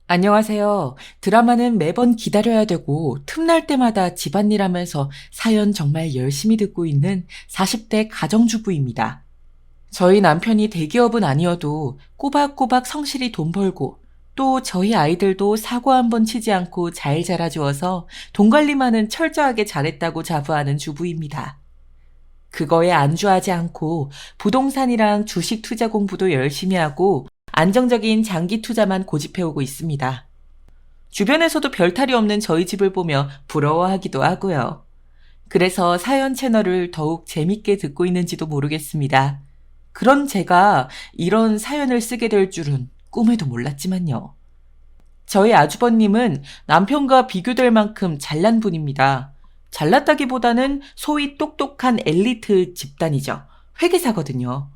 안녕하세요. 드라마는 매번 기다려야 되고 틈날 때마다 집안일 하면서 사연 정말 열심히 듣고 있는 40대 가정주부입니다. 저희 남편이 대기업은 아니어도 꼬박꼬박 성실히 돈 벌고 또 저희 아이들도 사고 한 번 치지 않고 잘 자라주어서 돈 관리만은 철저하게 잘했다고 자부하는 주부입니다. 그거에 안주하지 않고 부동산이랑 주식 투자 공부도 열심히 하고 안정적인 장기 투자만 고집해오고 있습니다. 주변에서도 별탈이 없는 저희 집을 보며 부러워하기도 하고요. 그래서 사연 채널을 더욱 재밌게 듣고 있는지도 모르겠습니다. 그런 제가 이런 사연을 쓰게 될 줄은 꿈에도 몰랐지만요. 저희 아주버님은 남편과 비교될 만큼 잘난 분입니다. 잘났다기보다는 소위 똑똑한 엘리트 집단이죠. 회계사거든요.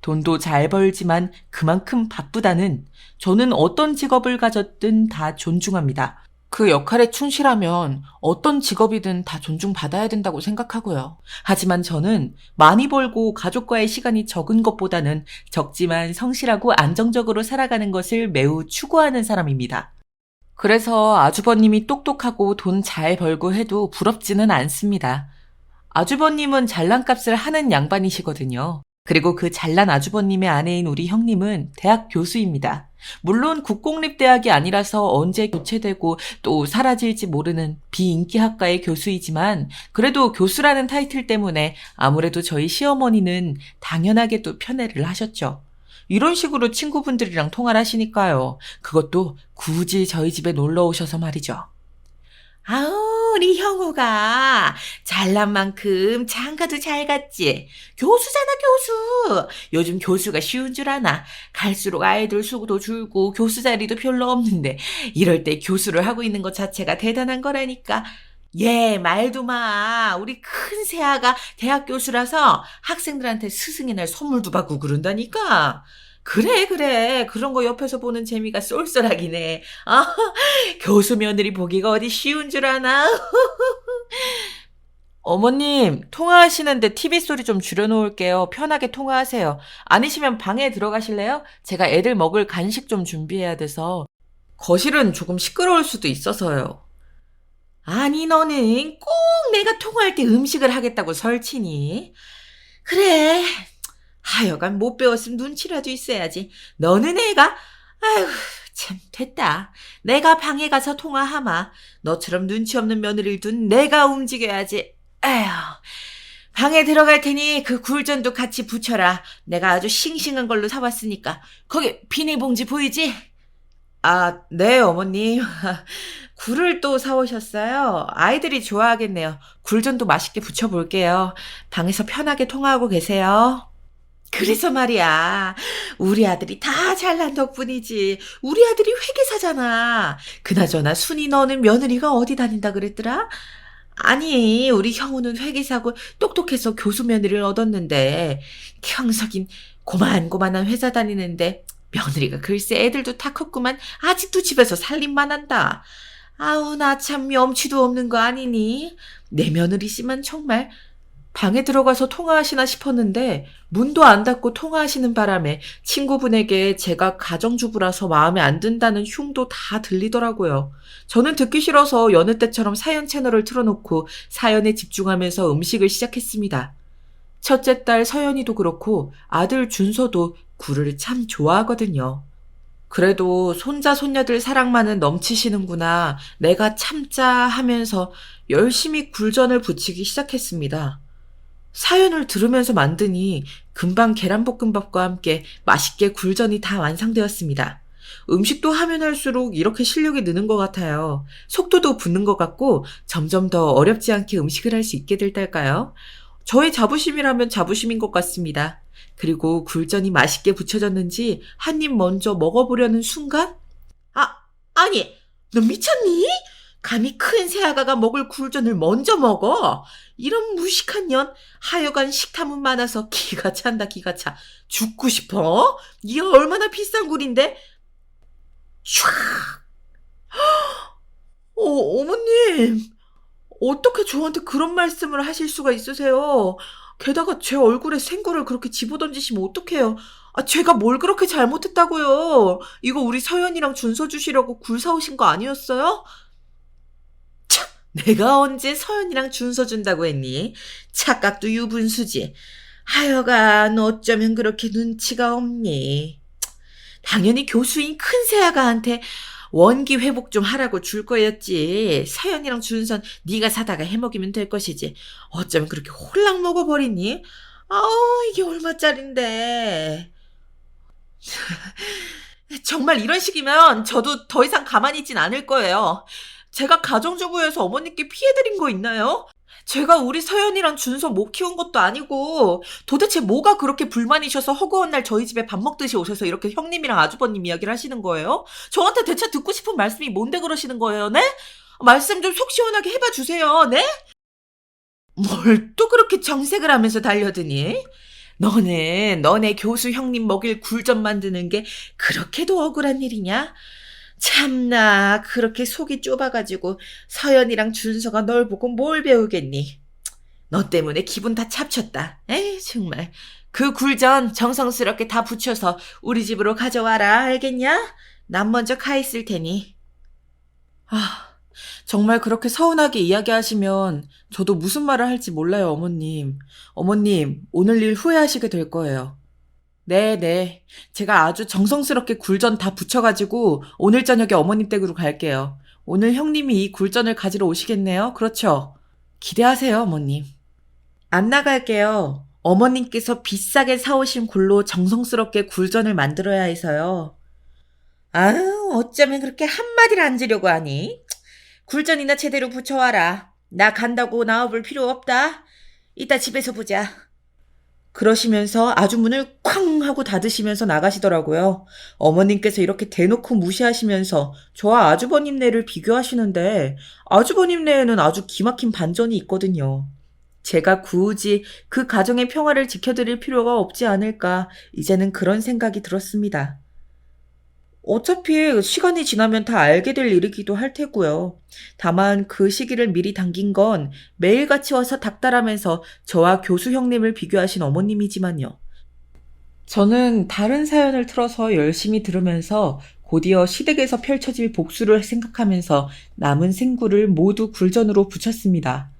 돈도 잘 벌지만 그만큼 바쁘다는 저는 어떤 직업을 가졌든 다 존중합니다. 그 역할에 충실하면 어떤 직업이든 다 존중받아야 된다고 생각하고요. 하지만 저는 많이 벌고 가족과의 시간이 적은 것보다는 적지만 성실하고 안정적으로 살아가는 것을 매우 추구하는 사람입니다. 그래서 아주버님이 똑똑하고 돈 잘 벌고 해도 부럽지는 않습니다. 아주버님은 잘난 값을 하는 양반이시거든요. 그리고 그 잘난 아주버님의 아내인 우리 형님은 대학 교수입니다. 물론 국공립대학이 아니라서 언제 교체되고 또 사라질지 모르는 비인기 학과의 교수이지만 그래도 교수라는 타이틀 때문에 아무래도 저희 시어머니는 당연하게도 편애를 하셨죠. 이런 식으로 친구분들이랑 통화를 하시니까요. 그것도 굳이 저희 집에 놀러 오셔서 말이죠. 아우, 우리 형우가 잘난 만큼 장가도 잘 갔지. 교수잖아, 교수. 요즘 교수가 쉬운 줄 아나. 갈수록 아이들 수도 줄고 교수 자리도 별로 없는데 이럴 때 교수를 하고 있는 것 자체가 대단한 거라니까. 예, 말도 마. 우리 큰 새아가 대학 교수라서 학생들한테 스승의 날 선물도 받고 그런다니까. 그래, 그래. 그런 거 옆에서 보는 재미가 쏠쏠하긴 해. 아, 교수 며느리 보기가 어디 쉬운 줄 아나? 어머님, 통화하시는데 TV 소리 좀 줄여놓을게요. 편하게 통화하세요. 아니시면 방에 들어가실래요? 제가 애들 먹을 간식 좀 준비해야 돼서. 거실은 조금 시끄러울 수도 있어서요. 아니, 너는 꼭 내가 통화할 때 음식을 하겠다고 설치니? 그래. 하여간 못 배웠으면 눈치라도 있어야지. 너는 애가, 아휴, 참, 됐다. 내가 방에 가서 통화하마. 너처럼 눈치 없는 며느리를 둔 내가 움직여야지. 에휴. 방에 들어갈 테니 그 굴전도 같이 붙여라. 내가 아주 싱싱한 걸로 사왔으니까. 거기 비닐봉지 보이지? 아, 네, 어머님. 굴을 또 사오셨어요? 아이들이 좋아하겠네요. 굴전도 맛있게 부쳐볼게요. 방에서 편하게 통화하고 계세요. 그래서 말이야. 우리 아들이 다 잘난 덕분이지. 우리 아들이 회계사잖아. 그나저나 순이 너는 며느리가 어디 다닌다 그랬더라? 아니, 우리 형우는 회계사고 똑똑해서 교수 며느리를 얻었는데 형석인 고만고만한 회사 다니는데 며느리가 글쎄 애들도 다 컸구만 아직도 집에서 살림만 한다. 아우 나 참 염치도 없는 거 아니니? 내 며느리씨만 정말 방에 들어가서 통화하시나 싶었는데 문도 안 닫고 통화하시는 바람에 친구분에게 제가 가정주부라서 마음에 안 든다는 흉도 다 들리더라고요. 저는 듣기 싫어서 여느 때처럼 사연 채널을 틀어놓고 사연에 집중하면서 음식을 시작했습니다. 첫째 딸 서연이도 그렇고 아들 준서도 굴을 참 좋아하거든요. 그래도 손자 손녀들 사랑만은 넘치시는구나. 내가 참자 하면서 열심히 굴전을 부치기 시작했습니다. 사연을 들으면서 만드니 금방 계란볶음밥과 함께 맛있게 굴전이 다 완성되었습니다. 음식도 하면 할수록 이렇게 실력이 느는 것 같아요. 속도도 붙는 것 같고 점점 더 어렵지 않게 음식을 할 수 있게 될까요? 저의 자부심이라면 자부심인 것 같습니다. 그리고 굴전이 맛있게 부쳐졌는지 한 입 먼저 먹어보려는 순간 아, 아니, 너 미쳤니? 감히 큰 새아가가 먹을 굴전을 먼저 먹어? 이런 무식한 년, 하여간 식탐은 많아서 기가 찬다, 기가 차. 죽고 싶어? 이게 얼마나 비싼 굴인데? 촤! 어머님, 어떻게 저한테 그런 말씀을 하실 수가 있으세요? 게다가 제 얼굴에 생굴을 그렇게 집어던지시면 어떡해요? 제가 뭘 그렇게 잘못했다고요? 이거 우리 서연이랑 준서 주시려고 굴 사오신 거 아니었어요? 참, 내가 언제 서연이랑 준서 준다고 했니? 착각도 유분수지. 하여간 어쩌면 그렇게 눈치가 없니? 당연히 교수인 큰 새아가한테 원기 회복 좀 하라고 줄 거였지. 서연이랑 준선 네가 사다가 해먹이면 될 것이지. 어쩌면 그렇게 홀랑 먹어버리니? 아우, 이게 얼마짜린데. 정말 이런 식이면 저도 더 이상 가만히 있진 않을 거예요. 제가 가정주부여서 어머님께 피해드린 거 있나요? 제가 우리 서연이랑 준서 못 키운 것도 아니고 도대체 뭐가 그렇게 불만이셔서 허구한 날 저희 집에 밥 먹듯이 오셔서 이렇게 형님이랑 아주버님 이야기를 하시는 거예요? 저한테 대체 듣고 싶은 말씀이 뭔데 그러시는 거예요, 네? 말씀 좀 속 시원하게 해봐 주세요, 네? 뭘 또 그렇게 정색을 하면서 달려드니? 너네 교수 형님 먹일 굴전 만드는 게 그렇게도 억울한 일이냐? 참나, 그렇게 속이 좁아가지고 서연이랑 준서가 널 보고 뭘 배우겠니? 너 때문에 기분 다 잡쳤다. 에이, 정말. 그 굴전 정성스럽게 다 붙여서 우리 집으로 가져와라, 알겠냐? 난 먼저 가 있을 테니. 아, 정말 그렇게 서운하게 이야기하시면 저도 무슨 말을 할지 몰라요, 어머님. 어머님, 오늘 일 후회하시게 될 거예요. 네네. 제가 아주 정성스럽게 굴전 다 부쳐가지고 오늘 저녁에 어머님 댁으로 갈게요. 오늘 형님이 이 굴전을 가지러 오시겠네요? 그렇죠? 기대하세요, 어머님. 안 나갈게요. 어머님께서 비싸게 사오신 굴로 정성스럽게 굴전을 만들어야 해서요. 아유, 어쩌면 그렇게 한마디를 앉으려고 하니? 굴전이나 제대로 부쳐와라. 나 간다고 나와볼 필요 없다. 이따 집에서 보자. 그러시면서 아주 문을 쾅 하고 닫으시면서 나가시더라고요. 어머님께서 이렇게 대놓고 무시하시면서 저와 아주버님네를 비교하시는데 아주버님네에는 아주 기막힌 반전이 있거든요. 제가 굳이 그 가정의 평화를 지켜드릴 필요가 없지 않을까 이제는 그런 생각이 들었습니다. 어차피 시간이 지나면 다 알게 될 일이기도 할 테고요. 다만 그 시기를 미리 당긴 건 매일같이 와서 닥달하면서 저와 교수 형님을 비교하신 어머님이지만요. 저는 다른 사연을 틀어서 열심히 들으면서 곧이어 시댁에서 펼쳐질 복수를 생각하면서 남은 생굴을 모두 굴전으로 붙였습니다.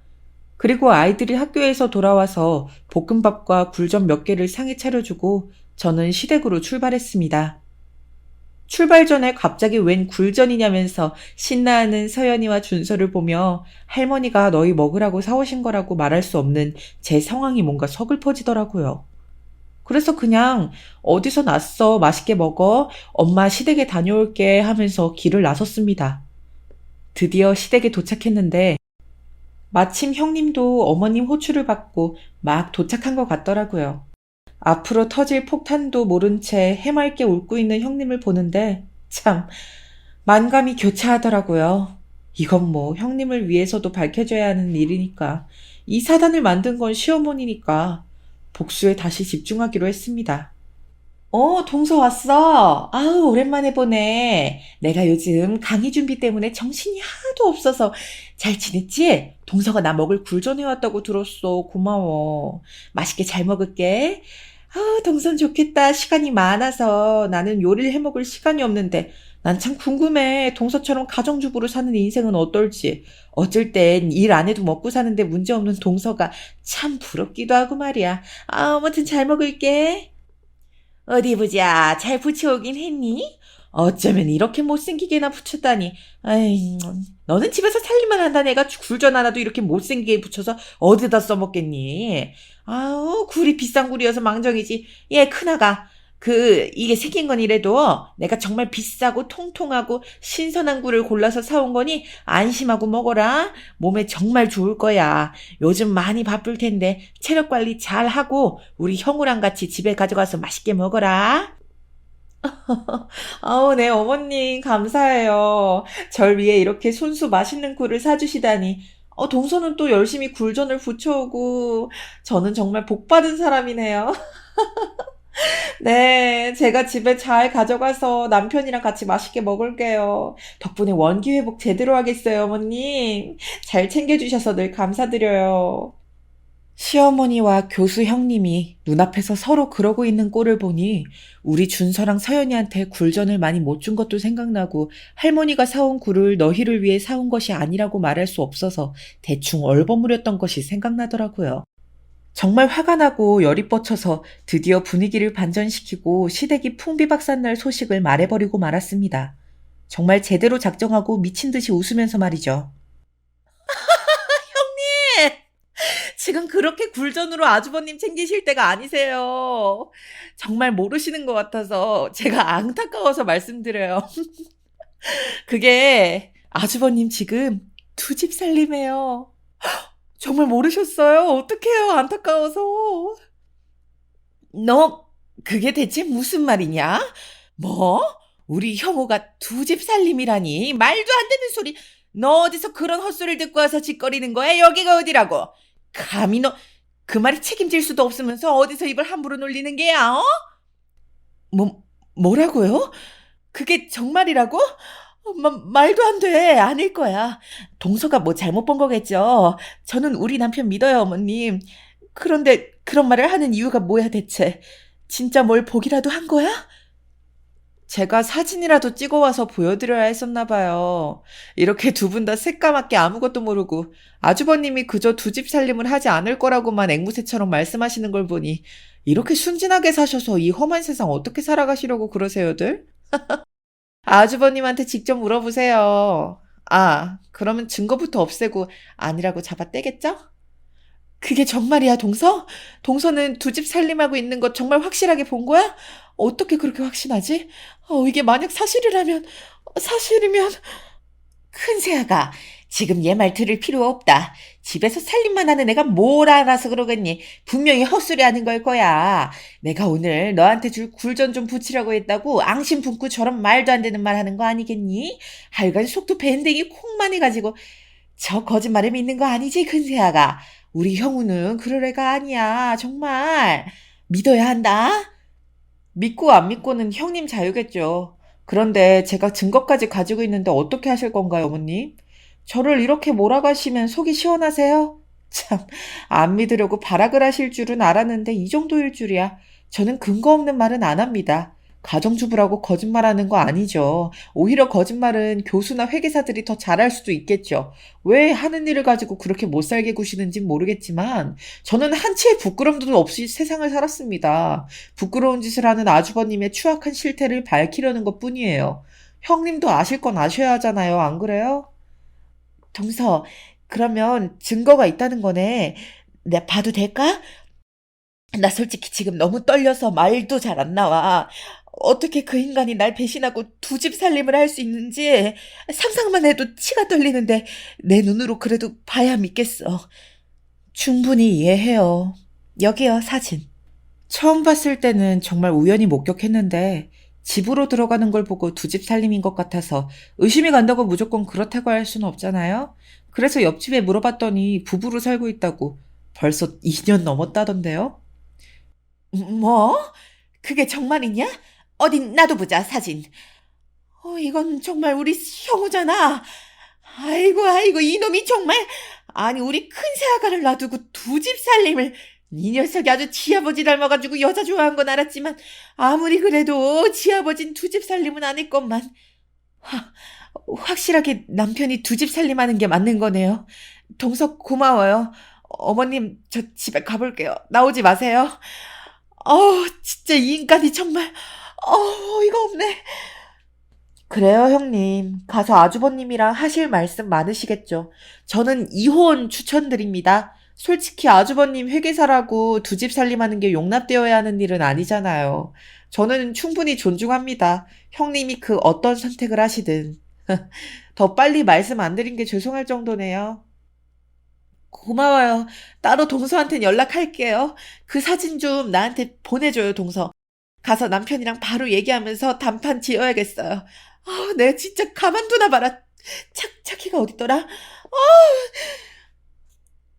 그리고 아이들이 학교에서 돌아와서 볶음밥과 굴전 몇 개를 상에 차려주고 저는 시댁으로 출발했습니다. 출발 전에 갑자기 웬 굴전이냐면서 신나하는 서연이와 준서를 보며 할머니가 너희 먹으라고 사오신 거라고 말할 수 없는 제 상황이 뭔가 서글퍼지더라고요. 그래서 그냥 어디서 났어? 맛있게 먹어? 엄마 시댁에 다녀올게 하면서 길을 나섰습니다. 드디어 시댁에 도착했는데 마침 형님도 어머님 호출을 받고 막 도착한 것 같더라고요. 앞으로 터질 폭탄도 모른 채 해맑게 웃고 있는 형님을 보는데 참 만감이 교차하더라고요. 이건 뭐 형님을 위해서도 밝혀줘야 하는 일이니까 이 사단을 만든 건 시어머니니까 복수에 다시 집중하기로 했습니다. 동서 왔어. 아우, 오랜만에 보네. 내가 요즘 강의 준비 때문에 정신이 하나도 없어서 잘 지냈지? 동서가 나 먹을 굴 전해왔다고 들었어. 고마워. 맛있게 잘 먹을게. 동선 좋겠다. 시간이 많아서 나는 요리를 해 먹을 시간이 없는데 난 참 궁금해. 동서처럼 가정주부로 사는 인생은 어떨지. 어쩔 땐 일 안 해도 먹고 사는데 문제없는 동서가 참 부럽기도 하고 말이야. 아무튼 잘 먹을게. 어디 보자. 잘 붙여오긴 했니? 어쩌면 이렇게 못생기게나 붙였다니. 아이, 너는 집에서 살림만 한다는 애가 굴전 하나도 이렇게 못생기게 붙여서 어디다 써먹겠니? 아우, 굴이 비싼 굴이어서 망정이지. 얘 큰아가. 이게 생긴 건 이래도 내가 정말 비싸고 통통하고 신선한 굴을 골라서 사온 거니 안심하고 먹어라. 몸에 정말 좋을 거야. 요즘 많이 바쁠 텐데 체력 관리 잘 하고 우리 형우랑 같이 집에 가져가서 맛있게 먹어라. 아우, 네, 어머님, 감사해요. 절 위해 이렇게 손수 맛있는 굴을 사주시다니. 동서는 또 열심히 굴전을 부쳐오고, 저는 정말 복 받은 사람이네요. 네, 제가 집에 잘 가져가서 남편이랑 같이 맛있게 먹을게요. 덕분에 원기 회복 제대로 하겠어요, 어머님. 잘 챙겨주셔서 늘 감사드려요. 시어머니와 교수 형님이 눈앞에서 서로 그러고 있는 꼴을 보니 우리 준서랑 서연이한테 굴전을 많이 못 준 것도 생각나고 할머니가 사온 굴을 너희를 위해 사온 것이 아니라고 말할 수 없어서 대충 얼버무렸던 것이 생각나더라고요. 정말 화가 나고 열이 뻗쳐서 드디어 분위기를 반전시키고 시댁이 풍비박산날 소식을 말해버리고 말았습니다. 정말 제대로 작정하고 미친 듯이 웃으면서 말이죠. 형님! 지금 그렇게 굴전으로 아주버님 챙기실 때가 아니세요. 정말 모르시는 것 같아서 제가 안타까워서 말씀드려요. 그게 아주버님 지금 두 집 살림해요. 정말 모르셨어요? 어떡해요, 안타까워서. 너 그게 대체 무슨 말이냐? 뭐? 우리 형우가 두 집 살림이라니? 말도 안 되는 소리. 너 어디서 그런 헛소리를 듣고 와서 짓거리는 거야? 여기가 어디라고? 감히 너 그 말이 책임질 수도 없으면서 어디서 입을 함부로 놀리는 게야? 어? 뭐라고요? 그게 정말이라고? 말도 안 돼. 아닐 거야. 동서가 뭐 잘못 본 거겠죠. 저는 우리 남편 믿어요, 어머님. 그런데 그런 말을 하는 이유가 뭐야, 대체? 진짜 뭘 보기라도 한 거야? 제가 사진이라도 찍어와서 보여드려야 했었나 봐요. 이렇게 두 분 다 새까맣게 아무것도 모르고 아주버님이 그저 두 집 살림을 하지 않을 거라고만 앵무새처럼 말씀하시는 걸 보니 이렇게 순진하게 사셔서 이 험한 세상 어떻게 살아가시려고 그러세요들? 아주버님한테 직접 물어보세요. 아, 그러면 증거부터 없애고 아니라고 잡아떼겠죠? 그게 정말이야, 동서? 동서는 두 집 살림하고 있는 거 정말 확실하게 본 거야? 어떻게 그렇게 확신하지? 이게 만약 사실이면, 큰새아가, 지금 얘 말 들을 필요 없다. 집에서 살림만 하는 애가 뭘 알아서 그러겠니? 분명히 헛소리 하는 걸 거야. 내가 오늘 너한테 줄 굴전 좀 붙이라고 했다고 앙심 품고 저런 말도 안 되는 말 하는 거 아니겠니? 하여간 속도 밴댕이 콩만 해가지고 저 거짓말을 믿는 거 아니지, 큰새아가? 우리 형우는 그럴 애가 아니야. 정말. 믿어야 한다. 믿고 안 믿고는 형님 자유겠죠. 그런데 제가 증거까지 가지고 있는데 어떻게 하실 건가요, 어머님? 저를 이렇게 몰아가시면 속이 시원하세요? 참, 안 믿으려고 발악을 하실 줄은 알았는데 이 정도일 줄이야. 저는 근거 없는 말은 안 합니다. 가정주부라고 거짓말하는 거 아니죠. 오히려 거짓말은 교수나 회계사들이 더 잘할 수도 있겠죠. 왜 하는 일을 가지고 그렇게 못살게 구시는진 모르겠지만 저는 한치의 부끄럼도 없이 세상을 살았습니다. 부끄러운 짓을 하는 아주버님의 추악한 실태를 밝히려는 것뿐이에요. 형님도 아실 건 아셔야 하잖아요. 안 그래요? 동서, 그러면 증거가 있다는 거네. 내가 봐도 될까? 나 솔직히 지금 너무 떨려서 말도 잘 안 나와. 어떻게 그 인간이 날 배신하고 두 집 살림을 할 수 있는지 상상만 해도 치가 떨리는데 내 눈으로 그래도 봐야 믿겠어. 충분히 이해해요. 여기요, 사진. 처음 봤을 때는 정말 우연히 목격했는데 집으로 들어가는 걸 보고 두 집 살림인 것 같아서 의심이 간다고 무조건 그렇다고 할 수는 없잖아요. 그래서 옆집에 물어봤더니 부부로 살고 있다고 벌써 2년 넘었다던데요. 뭐? 그게 정말이냐? 어디 나도 보자, 사진. 이건 정말 우리 형우잖아. 아이고, 이놈이 정말. 아니, 우리 큰 새아가를 놔두고 두 집 살림을. 이 녀석이 아주 지아버지 닮아가지고 여자 좋아한 건 알았지만, 아무리 그래도 지아버진 두 집 살림은 아닐 것만. 하, 확실하게 남편이 두 집 살림하는 게 맞는 거네요. 동석 고마워요. 어머님, 저 집에 가볼게요. 나오지 마세요. 진짜 이 인간이 정말, 어이가 없네. 그래요, 형님. 가서 아주버님이랑 하실 말씀 많으시겠죠. 저는 이혼 추천드립니다. 솔직히 아주버님 회계사라고 두 집 살림하는 게 용납되어야 하는 일은 아니잖아요. 저는 충분히 존중합니다. 형님이 그 어떤 선택을 하시든. 더 빨리 말씀 안 드린 게 죄송할 정도네요. 고마워요. 따로 동서한테 연락할게요. 그 사진 좀 나한테 보내줘요, 동서. 가서 남편이랑 바로 얘기하면서 단판 지어야겠어요. 내가 진짜 가만두나 봐라. 착착이가 어딨더라?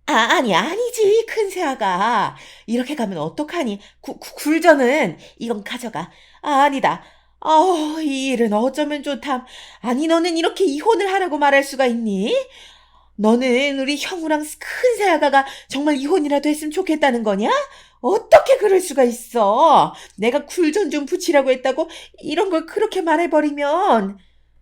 아니지, 큰 새아가. 이렇게 가면 어떡하니? 굴전은 이건 가져가. 아니다. 이 일은 어쩌면 좋담. 아니, 너는 이렇게 이혼을 하라고 말할 수가 있니? 너는 우리 형우랑 큰 새아가가 정말 이혼이라도 했으면 좋겠다는 거냐? 어떻게 그럴 수가 있어? 내가 굴전 좀 붙이라고 했다고 이런 걸 그렇게 말해버리면.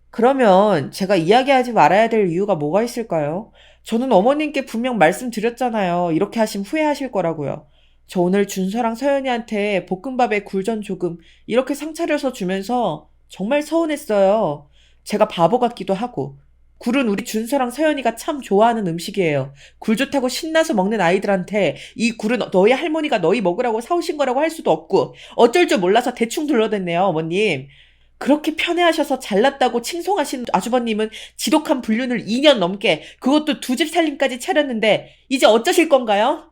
그러면 제가 이야기하지 말아야 될 이유가 뭐가 있을까요? 저는 어머님께 분명 말씀드렸잖아요. 이렇게 하시면 후회하실 거라고요. 저 오늘 준서랑 서연이한테 볶음밥에 굴전 조금 이렇게 상 차려서 주면서 정말 서운했어요. 제가 바보 같기도 하고. 굴은 우리 준서랑 서연이가 참 좋아하는 음식이에요. 굴 좋다고 신나서 먹는 아이들한테 이 굴은 너희 할머니가 너희 먹으라고 사오신 거라고 할 수도 없고 어쩔 줄 몰라서 대충 둘러댔네요, 어머님. 그렇게 편애하셔서 잘났다고 칭송하신 아주버님은 지독한 불륜을 2년 넘게 그것도 두 집 살림까지 차렸는데 이제 어쩌실 건가요?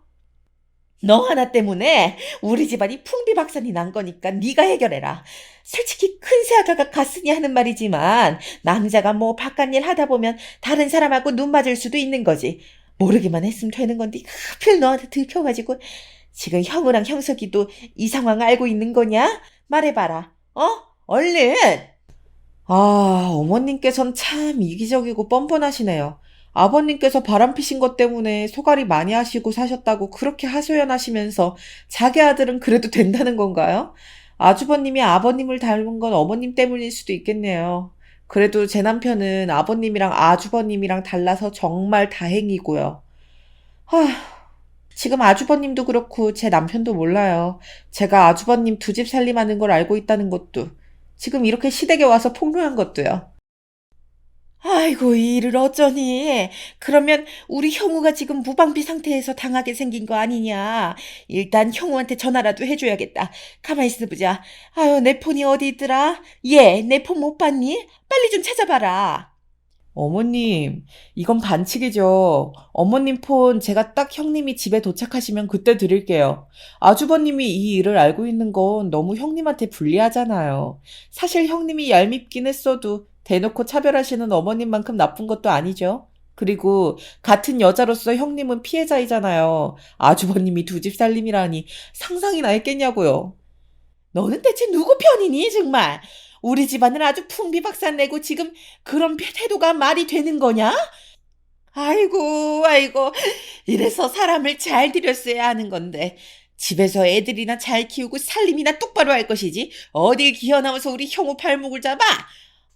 너 하나 때문에 우리 집안이 풍비박산이 난 거니까 네가 해결해라. 솔직히 큰 새아가가 갔으니 하는 말이지만 남자가 뭐 바깥일 하다 보면 다른 사람하고 눈 맞을 수도 있는 거지. 모르기만 했으면 되는 건데 하필 너한테 들켜가지고 지금 형우랑 형석이도 이 상황 알고 있는 거냐? 말해봐라. 얼른. 어머님께선 참 이기적이고 뻔뻔하시네요. 아버님께서 바람피신 것 때문에 소갈이 많이 하시고 사셨다고 그렇게 하소연하시면서 자기 아들은 그래도 된다는 건가요? 아주버님이 아버님을 닮은 건 어머님 때문일 수도 있겠네요. 그래도 제 남편은 아버님이랑 아주버님이랑 달라서 정말 다행이고요. 하, 지금 아주버님도 그렇고 제 남편도 몰라요. 제가 아주버님 두 집 살림하는 걸 알고 있다는 것도. 지금 이렇게 시댁에 와서 폭로한 것도요. 아이고, 이 일을 어쩌니. 그러면 우리 형우가 지금 무방비 상태에서 당하게 생긴 거 아니냐. 일단 형우한테 전화라도 해줘야겠다. 가만히 있어보자. 아유, 내 폰이 어디 있더라? 얘, 내 폰 못 봤니? 빨리 좀 찾아봐라. 어머님, 이건 반칙이죠. 어머님 폰 제가 딱 형님이 집에 도착하시면 그때 드릴게요. 아주버님이 이 일을 알고 있는 건 너무 형님한테 불리하잖아요. 사실 형님이 얄밉긴 했어도 대놓고 차별하시는 어머님만큼 나쁜 것도 아니죠. 그리고 같은 여자로서 형님은 피해자이잖아요. 아주버님이 두 집 살림이라니 상상이나 했겠냐고요. 너는 대체 누구 편이니, 정말? 우리 집안을 아주 풍비박산 내고 지금 그런 태도가 말이 되는 거냐? 아이고, 아이고. 이래서 사람을 잘 들였어야 하는 건데. 집에서 애들이나 잘 키우고 살림이나 똑바로 할 것이지. 어딜 기어나와서 우리 형우 팔목을 잡아?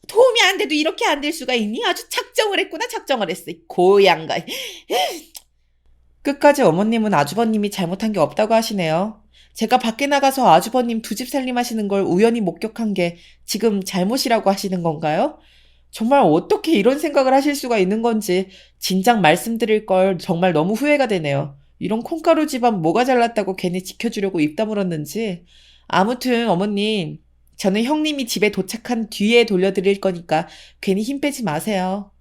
도움이 안 돼도 이렇게 안 될 수가 있니? 아주 작정을 했구나, 작정을 했어. 이 고양가. 끝까지 어머님은 아주버님이 잘못한 게 없다고 하시네요. 제가 밖에 나가서 아주버님 두 집 살림하시는 걸 우연히 목격한 게 지금 잘못이라고 하시는 건가요? 정말 어떻게 이런 생각을 하실 수가 있는 건지 진작 말씀드릴 걸 정말 너무 후회가 되네요. 이런 콩가루 집안 뭐가 잘났다고 괜히 지켜주려고 입 다물었는지. 아무튼 어머님, 저는 형님이 집에 도착한 뒤에 돌려드릴 거니까 괜히 힘 빼지 마세요.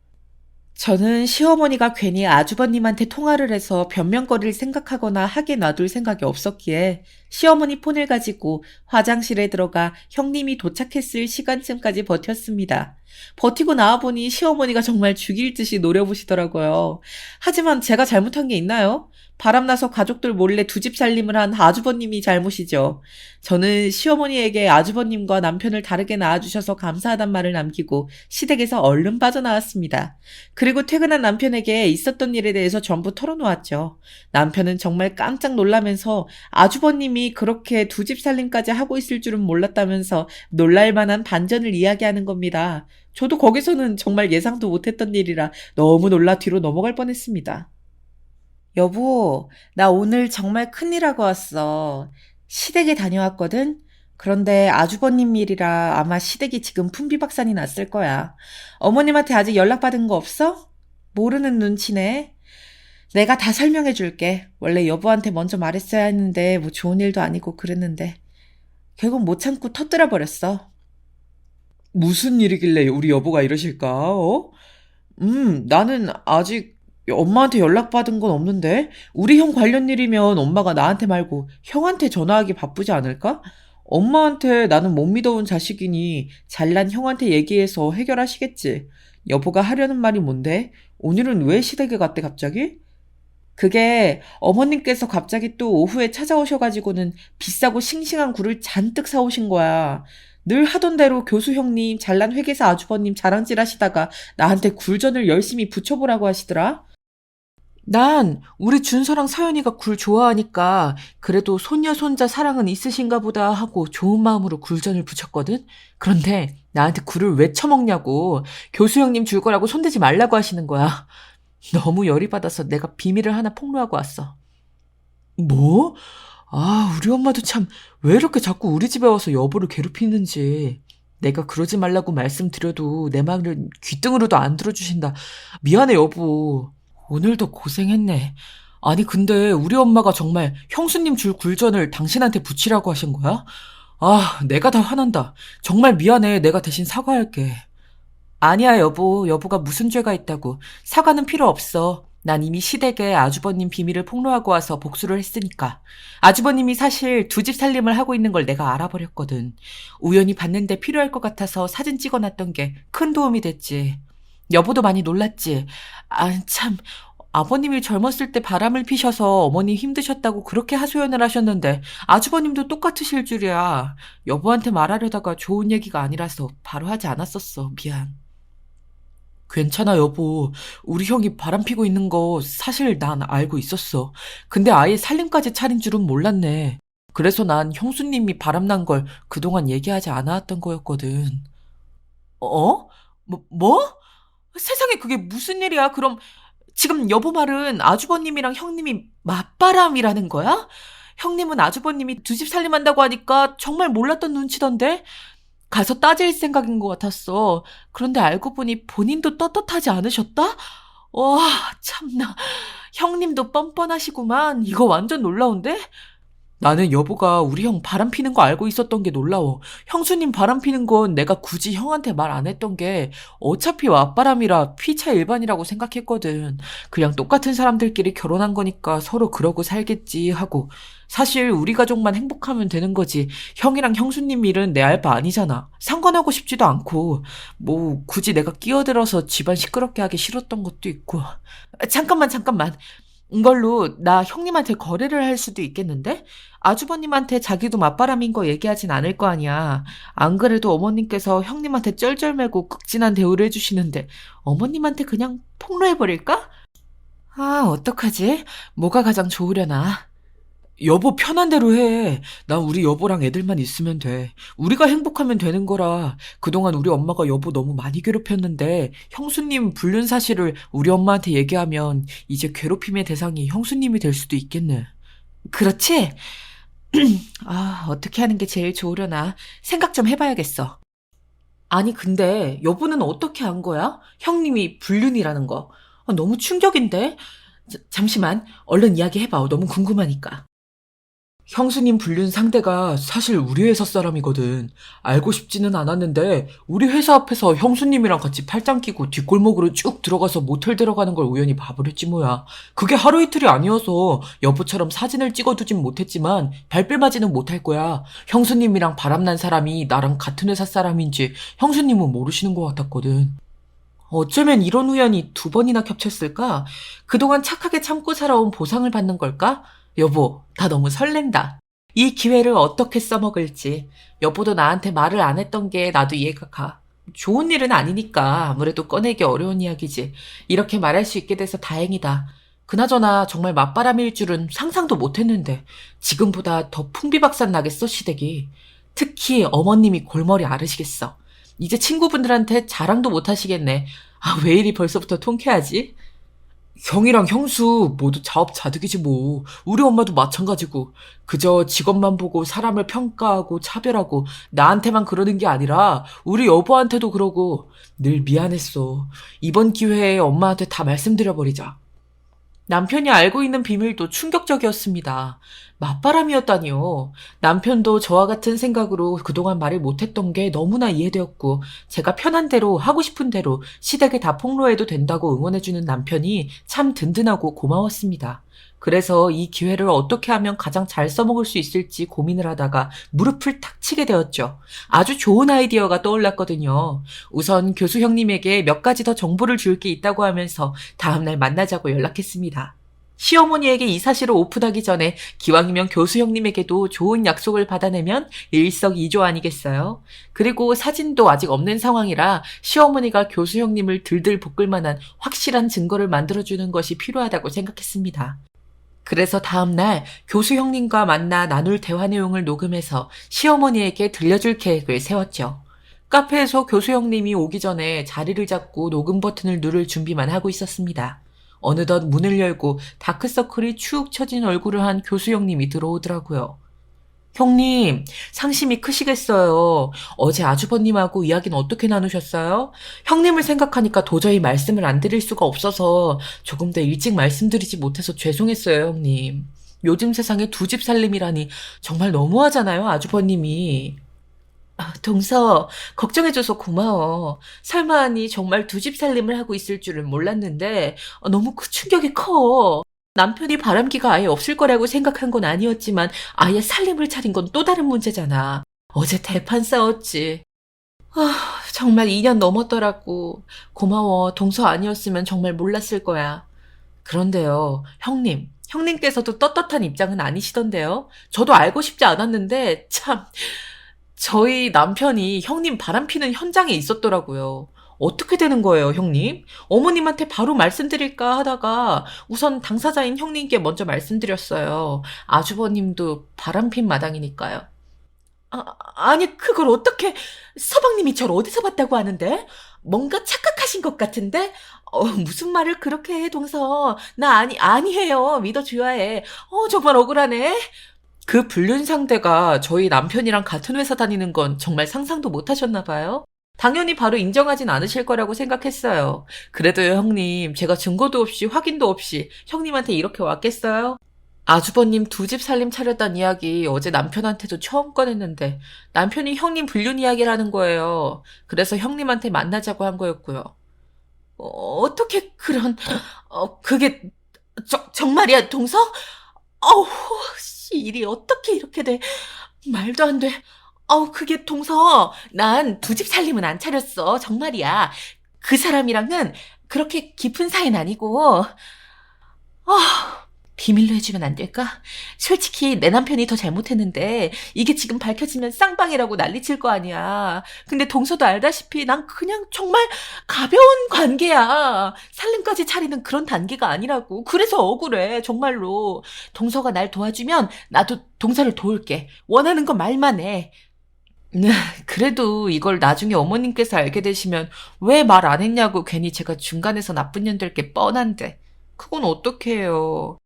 저는 시어머니가 괜히 아주버님한테 통화를 해서 변명거리를 생각하거나 하게 놔둘 생각이 없었기에 시어머니 폰을 가지고 화장실에 들어가 형님이 도착했을 시간쯤까지 버텼습니다. 버티고 나와보니 시어머니가 정말 죽일 듯이 노려보시더라고요. 하지만 제가 잘못한 게 있나요? 바람나서 가족들 몰래 두 집 살림을 한 아주버님이 잘못이죠. 저는 시어머니에게 아주버님과 남편을 다르게 낳아주셔서 감사하단 말을 남기고 시댁에서 얼른 빠져나왔습니다. 그리고 퇴근한 남편에게 있었던 일에 대해서 전부 털어놓았죠. 남편은 정말 깜짝 놀라면서 아주버님이 그렇게 두 집 살림까지 하고 있을 줄은 몰랐다면서 놀랄만한 반전을 이야기하는 겁니다. 저도 거기서는 정말 예상도 못했던 일이라 너무 놀라 뒤로 넘어갈 뻔했습니다. 여보, 나 오늘 정말 큰일하고 왔어. 시댁에 다녀왔거든? 그런데 아주버님 일이라 아마 시댁이 지금 풍비박산이 났을 거야. 어머님한테 아직 연락받은 거 없어? 모르는 눈치네. 내가 다 설명해 줄게. 원래 여보한테 먼저 말했어야 했는데 뭐 좋은 일도 아니고 그랬는데. 결국 못 참고 터뜨려 버렸어. 무슨 일이길래 우리 여보가 이러실까, 어? 나는 아직 엄마한테 연락받은 건 없는데? 우리 형 관련 일이면 엄마가 나한테 말고 형한테 전화하기 바쁘지 않을까? 엄마한테 나는 못 믿어온 자식이니 잘난 형한테 얘기해서 해결하시겠지. 여보가 하려는 말이 뭔데? 오늘은 왜 시댁에 갔대 갑자기? 그게 어머님께서 갑자기 또 오후에 찾아오셔가지고는 비싸고 싱싱한 굴을 잔뜩 사오신 거야. 늘 하던 대로 교수 형님, 잘난 회계사 아주버님 자랑질 하시다가 나한테 굴전을 열심히 붙여보라고 하시더라. 난 우리 준서랑 서연이가 굴 좋아하니까 그래도 손녀 손자 사랑은 있으신가 보다 하고 좋은 마음으로 굴전을 부쳤거든. 그런데 나한테 굴을 왜 처먹냐고 교수 형님 줄 거라고 손대지 말라고 하시는 거야. 너무 열이 받아서 내가 비밀을 하나 폭로하고 왔어. 뭐? 아, 우리 엄마도 참 왜 이렇게 자꾸 우리 집에 와서 여보를 괴롭히는지. 내가 그러지 말라고 말씀드려도 내 말을 귀등으로도 안 들어주신다. 미안해, 여보. 오늘도 고생했네. 아니, 근데 우리 엄마가 정말 형수님 줄 굴전을 당신한테 붙이라고 하신 거야? 아, 내가 다 화난다. 정말 미안해. 내가 대신 사과할게. 아니야, 여보. 여보가 무슨 죄가 있다고. 사과는 필요 없어. 난 이미 시댁에 아주버님 비밀을 폭로하고 와서 복수를 했으니까. 아주버님이 사실 두 집 살림을 하고 있는 걸 내가 알아버렸거든. 우연히 봤는데 필요할 것 같아서 사진 찍어놨던 게 큰 도움이 됐지. 여보도 많이 놀랐지. 아, 참. 아버님이 젊었을 때 바람을 피셔서 어머니 힘드셨다고 그렇게 하소연을 하셨는데 아주버님도 똑같으실 줄이야. 여보한테 말하려다가 좋은 얘기가 아니라서 바로 하지 않았었어. 미안. 괜찮아, 여보. 우리 형이 바람피고 있는 거 사실 난 알고 있었어. 근데 아예 살림까지 차린 줄은 몰랐네. 그래서 난 형수님이 바람난 걸 그동안 얘기하지 않았던 거였거든. 어? 뭐? 세상에 그게 무슨 일이야? 그럼 지금 여보 말은 아주버님이랑 형님이 맞바람이라는 거야? 형님은 아주버님이 두 집 살림한다고 하니까 정말 몰랐던 눈치던데? 가서 따질 생각인 것 같았어. 그런데 알고 보니 본인도 떳떳하지 않으셨다? 와, 참나. 형님도 뻔뻔하시구만. 이거 완전 놀라운데? 나는 여보가 우리 형 바람 피는 거 알고 있었던 게 놀라워. 형수님 바람 피는 건 내가 굳이 형한테 말 안 했던 게 어차피 맞바람이라 피차 일반이라고 생각했거든. 그냥 똑같은 사람들끼리 결혼한 거니까 서로 그러고 살겠지 하고. 사실 우리 가족만 행복하면 되는 거지. 형이랑 형수님 일은 내 알 바 아니잖아. 상관하고 싶지도 않고. 뭐 굳이 내가 끼어들어서 집안 시끄럽게 하기 싫었던 것도 있고. 잠깐만. 이걸로 나 형님한테 거래를 할 수도 있겠는데? 아주버님한테 자기도 맞바람인 거 얘기하진 않을 거 아니야. 안 그래도 어머님께서 형님한테 쩔쩔매고 극진한 대우를 해주시는데 어머님한테 그냥 폭로해버릴까? 아, 어떡하지? 뭐가 가장 좋으려나? 여보 편한 대로 해. 난 우리 여보랑 애들만 있으면 돼. 우리가 행복하면 되는 거라. 그동안 우리 엄마가 여보 너무 많이 괴롭혔는데 형수님 불륜 사실을 우리 엄마한테 얘기하면 이제 괴롭힘의 대상이 형수님이 될 수도 있겠네. 그렇지? 아, 어떻게 하는 게 제일 좋으려나? 생각 좀 해봐야겠어. 아니, 근데 여보는 어떻게 안 거야? 형님이 불륜이라는 거. 아, 너무 충격인데? 잠시만, 얼른 이야기해봐. 너무 궁금하니까. 형수님 불륜 상대가 사실 우리 회사 사람이거든. 알고 싶지는 않았는데 우리 회사 앞에서 형수님이랑 같이 팔짱 끼고 뒷골목으로 쭉 들어가서 모텔 들어가는 걸 우연히 봐버렸지 뭐야. 그게 하루 이틀이 아니어서 여보처럼 사진을 찍어두진 못했지만 발뺌하지는 못할 거야. 형수님이랑 바람난 사람이 나랑 같은 회사 사람인지 형수님은 모르시는 것 같았거든. 어쩌면 이런 우연이 두 번이나 겹쳤을까? 그동안 착하게 참고 살아온 보상을 받는 걸까? 여보, 나 너무 설렌다. 이 기회를 어떻게 써먹을지. 여보도 나한테 말을 안 했던 게 나도 이해가 가. 좋은 일은 아니니까 아무래도 꺼내기 어려운 이야기지. 이렇게 말할 수 있게 돼서 다행이다. 그나저나 정말 맞바람일 줄은 상상도 못했는데 지금보다 더 풍비박산 나겠어, 시댁이. 특히 어머님이 골머리 앓으시겠어. 이제 친구분들한테 자랑도 못 하시겠네. 아, 왜 이리 벌써부터 통쾌하지? 형이랑 형수 모두 자업자득이지 뭐. 우리 엄마도 마찬가지고. 그저 직업만 보고 사람을 평가하고 차별하고 나한테만 그러는 게 아니라 우리 여보한테도 그러고 늘 미안했어. 이번 기회에 엄마한테 다 말씀드려버리자. 남편이 알고 있는 비밀도 충격적이었습니다. 맞바람이었다니요. 남편도 저와 같은 생각으로 그동안 말을 못했던 게 너무나 이해되었고 제가 편한 대로 하고 싶은 대로 시댁에 다 폭로해도 된다고 응원해주는 남편이 참 든든하고 고마웠습니다. 그래서 이 기회를 어떻게 하면 가장 잘 써먹을 수 있을지 고민을 하다가 무릎을 탁 치게 되었죠. 아주 좋은 아이디어가 떠올랐거든요. 우선 교수 형님에게 몇 가지 더 정보를 줄 게 있다고 하면서 다음날 만나자고 연락했습니다. 시어머니에게 이 사실을 오픈하기 전에 기왕이면 교수 형님에게도 좋은 약속을 받아내면 일석이조 아니겠어요? 그리고 사진도 아직 없는 상황이라 시어머니가 교수 형님을 들들 볶을 만한 확실한 증거를 만들어주는 것이 필요하다고 생각했습니다. 그래서 다음날 교수 형님과 만나 나눌 대화 내용을 녹음해서 시어머니에게 들려줄 계획을 세웠죠. 카페에서 교수 형님이 오기 전에 자리를 잡고 녹음 버튼을 누를 준비만 하고 있었습니다. 어느덧 문을 열고 다크서클이 축 처진 얼굴을 한 교수 형님이 들어오더라고요. 형님, 상심이 크시겠어요. 어제 아주버님하고 이야기는 어떻게 나누셨어요? 형님을 생각하니까 도저히 말씀을 안 드릴 수가 없어서 조금 더 일찍 말씀드리지 못해서 죄송했어요, 형님. 요즘 세상에 두 집 살림이라니 정말 너무하잖아요, 아주버님이. 동서, 걱정해줘서 고마워. 설마하니 정말 두 집 살림을 하고 있을 줄은 몰랐는데 너무 그 충격이 커. 남편이 바람기가 아예 없을 거라고 생각한 건 아니었지만 아예 살림을 차린 건 또 다른 문제잖아. 어제 대판 싸웠지. 정말 2년 넘었더라고. 고마워. 동서 아니었으면 정말 몰랐을 거야. 그런데요, 형님께서도 떳떳한 입장은 아니시던데요. 저도 알고 싶지 않았는데 참 저희 남편이 형님 바람피는 현장에 있었더라고요. 어떻게 되는 거예요, 형님? 어머님한테 바로 말씀드릴까 하다가 우선 당사자인 형님께 먼저 말씀드렸어요. 아주버님도 바람핀 마당이니까요. 아니, 그걸 어떻게, 서방님이 저를 어디서 봤다고 하는데? 뭔가 착각하신 것 같은데? 무슨 말을 그렇게 해, 동서. 나 아니에요. 믿어줘야 해. 정말 억울하네. 그 불륜 상대가 저희 남편이랑 같은 회사 다니는 건 정말 상상도 못 하셨나 봐요. 당연히 바로 인정하진 않으실 거라고 생각했어요. 그래도요, 형님, 제가 증거도 없이 확인도 없이 형님한테 이렇게 왔겠어요? 아주버님 두 집 살림 차렸단 이야기 어제 남편한테도 처음 꺼냈는데 남편이 형님 불륜 이야기를 는 거예요. 그래서 형님한테 만나자고 한 거였고요. 어떻게 그게 정말이야, 동서? 어우, 일이 어떻게 이렇게 돼? 말도 안 돼. 그게 동서. 난 두 집 살림은 안 차렸어. 정말이야. 그 사람이랑은 그렇게 깊은 사이는 아니고. 비밀로 해주면 안 될까? 솔직히 내 남편이 더 잘못했는데 이게 지금 밝혀지면 쌍방이라고 난리칠 거 아니야. 근데 동서도 알다시피 난 그냥 정말 가벼운 관계야. 살림까지 차리는 그런 단계가 아니라고. 그래서 억울해, 정말로. 동서가 날 도와주면 나도 동서를 도울게. 원하는 거 말만 해. 네, 그래도 이걸 나중에 어머님께서 알게 되시면 왜 말 안 했냐고 괜히 제가 중간에서 나쁜 년 될 게 뻔한데. 그건 어떡해요.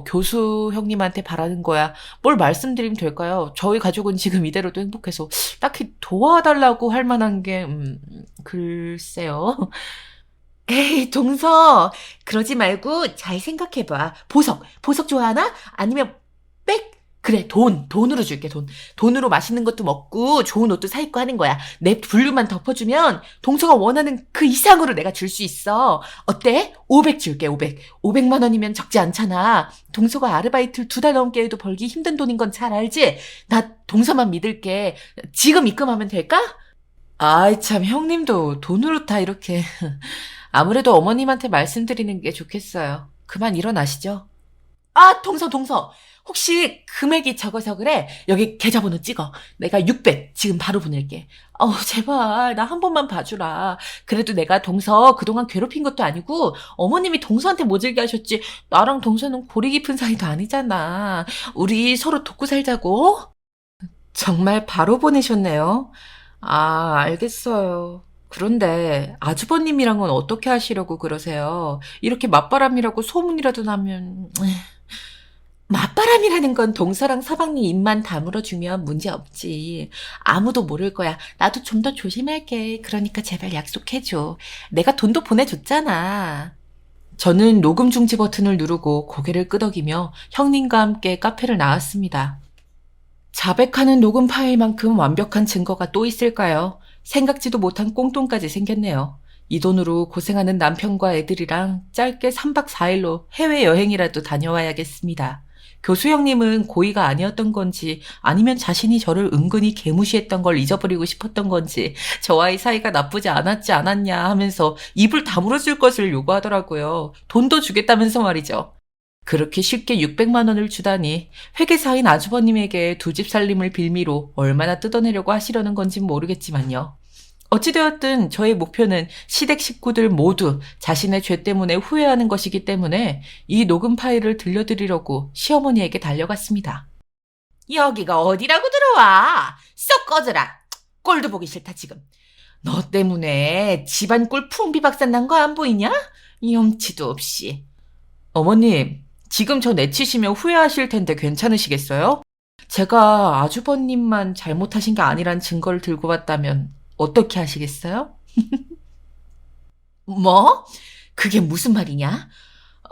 교수 형님한테 바라는 거야. 뭘 말씀드리면 될까요? 저희 가족은 지금 이대로도 행복해서 딱히 도와달라고 할 만한 게, 글쎄요. 에이, 동서. 그러지 말고 잘 생각해봐. 보석 좋아하나? 아니면 백? 그래, 돈으로 줄게, 돈. 돈으로 맛있는 것도 먹고 좋은 옷도 사 입고 하는 거야. 내 분류만 덮어주면 동서가 원하는 그 이상으로 내가 줄 수 있어. 어때? 500 줄게, 500. 500만 원이면 적지 않잖아. 동서가 아르바이트를 2달 넘게 해도 벌기 힘든 돈인 건 잘 알지? 나 동서만 믿을게. 지금 입금하면 될까? 아이, 참, 형님도 돈으로 다 이렇게. 아무래도 어머님한테 말씀드리는 게 좋겠어요. 그만 일어나시죠. 동서. 혹시 금액이 적어서 그래? 여기 계좌번호 찍어. 내가 600 지금 바로 보낼게. 제발 나 한 번만 봐주라. 그래도 내가 동서 그동안 괴롭힌 것도 아니고 어머님이 동서한테 모질게 하셨지. 나랑 동서는 골이 깊은 사이도 아니잖아. 우리 서로 돕고 살자고. 정말 바로 보내셨네요. 알겠어요. 그런데 아주버님이랑은 어떻게 하시려고 그러세요? 이렇게 맞바람이라고 소문이라도 나면... 맞바람이라는 건 동서랑 서방님 입만 다물어주면 문제없지. 아무도 모를 거야. 나도 좀 더 조심할게. 그러니까 제발 약속해줘. 내가 돈도 보내줬잖아. 저는 녹음 중지 버튼을 누르고 고개를 끄덕이며 형님과 함께 카페를 나왔습니다. 자백하는 녹음 파일만큼 완벽한 증거가 또 있을까요? 생각지도 못한 꽁돈까지 생겼네요. 이 돈으로 고생하는 남편과 애들이랑 짧게 3박 4일로 해외여행이라도 다녀와야겠습니다. 교수 형님은 고의가 아니었던 건지 아니면 자신이 저를 은근히 개무시했던 걸 잊어버리고 싶었던 건지 저와의 사이가 나쁘지 않았지 않았냐 하면서 입을 다물어 줄 것을 요구하더라고요. 돈도 주겠다면서 말이죠. 그렇게 쉽게 600만 원을 주다니 회계사인 아주버님에게 두 집 살림을 빌미로 얼마나 뜯어내려고 하시려는 건진 모르겠지만요. 어찌되었든 저의 목표는 시댁 식구들 모두 자신의 죄 때문에 후회하는 것이기 때문에 이 녹음 파일을 들려드리려고 시어머니에게 달려갔습니다. 여기가 어디라고 들어와? 썩 꺼져라. 꼴도 보기 싫다 지금. 너 때문에 집안 꼴 풍비박산 난 거 안 보이냐? 염치도 없이. 어머님, 지금 저 내치시면 후회하실 텐데 괜찮으시겠어요? 제가 아주버님만 잘못하신 게 아니란 증거를 들고 왔다면 어떻게 하시겠어요? 뭐? 그게 무슨 말이냐?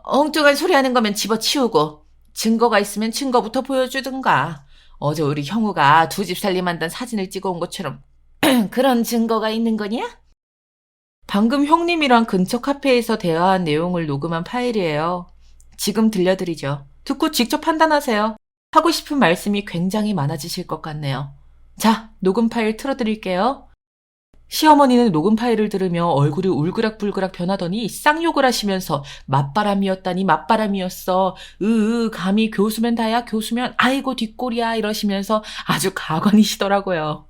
엉뚱한 소리 하는 거면 집어치우고 증거가 있으면 증거부터 보여주든가. 어제 우리 형우가 두 집 살림한다는 사진을 찍어온 것처럼 그런 증거가 있는 거냐? 방금 형님이랑 근처 카페에서 대화한 내용을 녹음한 파일이에요. 지금 들려드리죠. 듣고 직접 판단하세요. 하고 싶은 말씀이 굉장히 많아지실 것 같네요. 자, 녹음 파일 틀어드릴게요. 시어머니는 녹음 파일을 들으며 얼굴이 울그락불그락 변하더니 쌍욕을 하시면서 맞바람이었다니 맞바람이었어. 감히 교수면 다야 교수면 아이고 뒷골이야 이러시면서 아주 가관이시더라고요.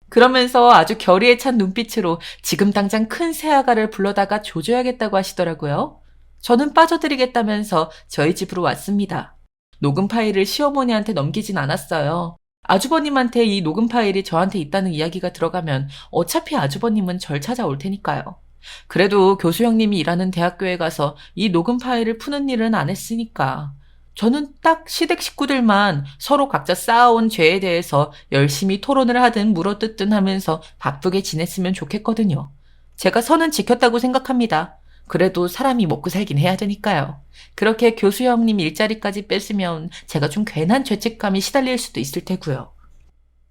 그러면서 아주 결의에 찬 눈빛으로 지금 당장 큰 새아가를 불러다가 조져야겠다고 하시더라고요. 저는 빠져드리겠다면서 저희 집으로 왔습니다. 녹음 파일을 시어머니한테 넘기진 않았어요. 아주버님한테 이 녹음 파일이 저한테 있다는 이야기가 들어가면 어차피 아주버님은 절 찾아올 테니까요. 그래도 교수 형님이 일하는 대학교에 가서 이 녹음 파일을 푸는 일은 안 했으니까. 저는 딱 시댁 식구들만 서로 각자 쌓아온 죄에 대해서 열심히 토론을 하든 물어뜯든 하면서 바쁘게 지냈으면 좋겠거든요. 제가 선은 지켰다고 생각합니다. 그래도 사람이 먹고 살긴 해야 되니까요. 그렇게 교수 형님 일자리까지 뺏으면 제가 좀 괜한 죄책감이 시달릴 수도 있을 테고요.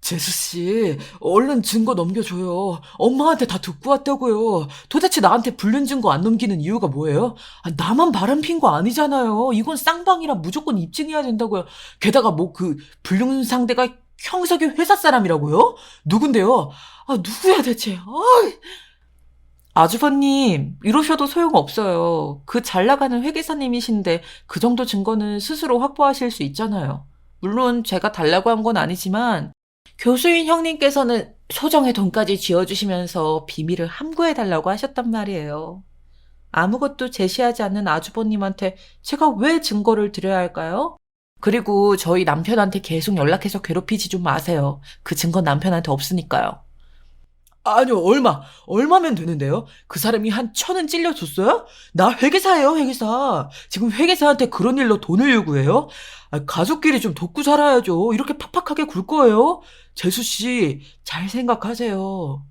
재수씨, 얼른 증거 넘겨줘요. 엄마한테 다 듣고 왔다고요. 도대체 나한테 불륜 증거 안 넘기는 이유가 뭐예요? 나만 바람핀 거 아니잖아요. 이건 쌍방이라 무조건 입증해야 된다고요. 게다가 뭐 불륜 상대가 형석이 회사 사람이라고요? 누군데요? 누구야 대체? 아주버님, 이러셔도 소용없어요. 그 잘 나가는 회계사님이신데 그 정도 증거는 스스로 확보하실 수 있잖아요. 물론 제가 달라고 한 건 아니지만 교수인 형님께서는 소정의 돈까지 쥐어주시면서 비밀을 함구해달라고 하셨단 말이에요. 아무것도 제시하지 않는 아주버님한테 제가 왜 증거를 드려야 할까요? 그리고 저희 남편한테 계속 연락해서 괴롭히지 좀 마세요. 그 증거 남편한테 없으니까요. 아니요, 얼마면 되는데요? 그 사람이 한 1,000은 찔려줬어요? 나 회계사예요, 회계사. 지금 회계사한테 그런 일로 돈을 요구해요? 가족끼리 좀 돕고 살아야죠. 이렇게 팍팍하게 굴 거예요? 재수씨, 잘 생각하세요.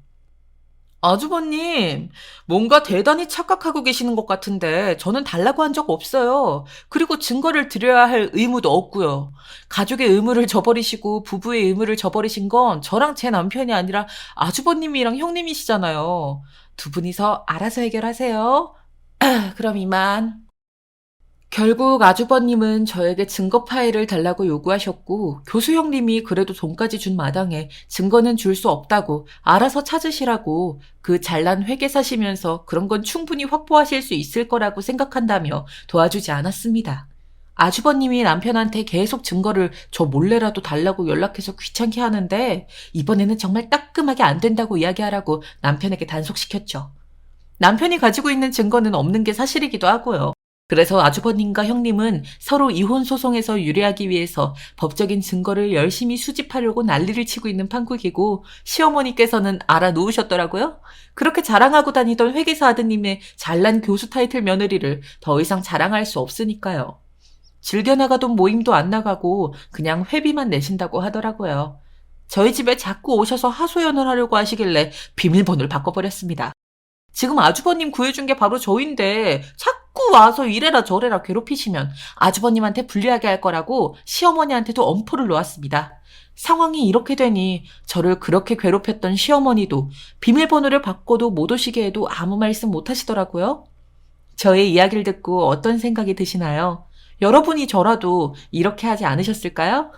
아주버님, 뭔가 대단히 착각하고 계시는 것 같은데 저는 달라고 한 적 없어요. 그리고 증거를 드려야 할 의무도 없고요. 가족의 의무를 저버리시고 부부의 의무를 저버리신 건 저랑 제 남편이 아니라 아주버님이랑 형님이시잖아요. 두 분이서 알아서 해결하세요. 그럼 이만. 결국 아주버님은 저에게 증거 파일을 달라고 요구하셨고 교수 형님이 그래도 돈까지 준 마당에 증거는 줄 수 없다고 알아서 찾으시라고 그 잘난 회계사시면서 그런 건 충분히 확보하실 수 있을 거라고 생각한다며 도와주지 않았습니다. 아주버님이 남편한테 계속 증거를 저 몰래라도 달라고 연락해서 귀찮게 하는데 이번에는 정말 따끔하게 안 된다고 이야기하라고 남편에게 단속시켰죠. 남편이 가지고 있는 증거는 없는 게 사실이기도 하고요. 그래서 아주버님과 형님은 서로 이혼 소송에서 유리하기 위해서 법적인 증거를 열심히 수집하려고 난리를 치고 있는 판국이고 시어머니께서는 알아놓으셨더라고요. 그렇게 자랑하고 다니던 회계사 아드님의 잘난 교수 타이틀 며느리를 더 이상 자랑할 수 없으니까요. 즐겨나가던 모임도 안 나가고 그냥 회비만 내신다고 하더라고요. 저희 집에 자꾸 오셔서 하소연을 하려고 하시길래 비밀번호를 바꿔버렸습니다. 지금 아주버님 구해준 게 바로 저인데 자꾸 와서 이래라 저래라 괴롭히시면 아주버님한테 불리하게 할 거라고 시어머니한테도 엄포를 놓았습니다. 상황이 이렇게 되니 저를 그렇게 괴롭혔던 시어머니도 비밀번호를 바꿔도 못 오시게 해도 아무 말씀 못 하시더라고요. 저의 이야기를 듣고 어떤 생각이 드시나요? 여러분이 저라도 이렇게 하지 않으셨을까요?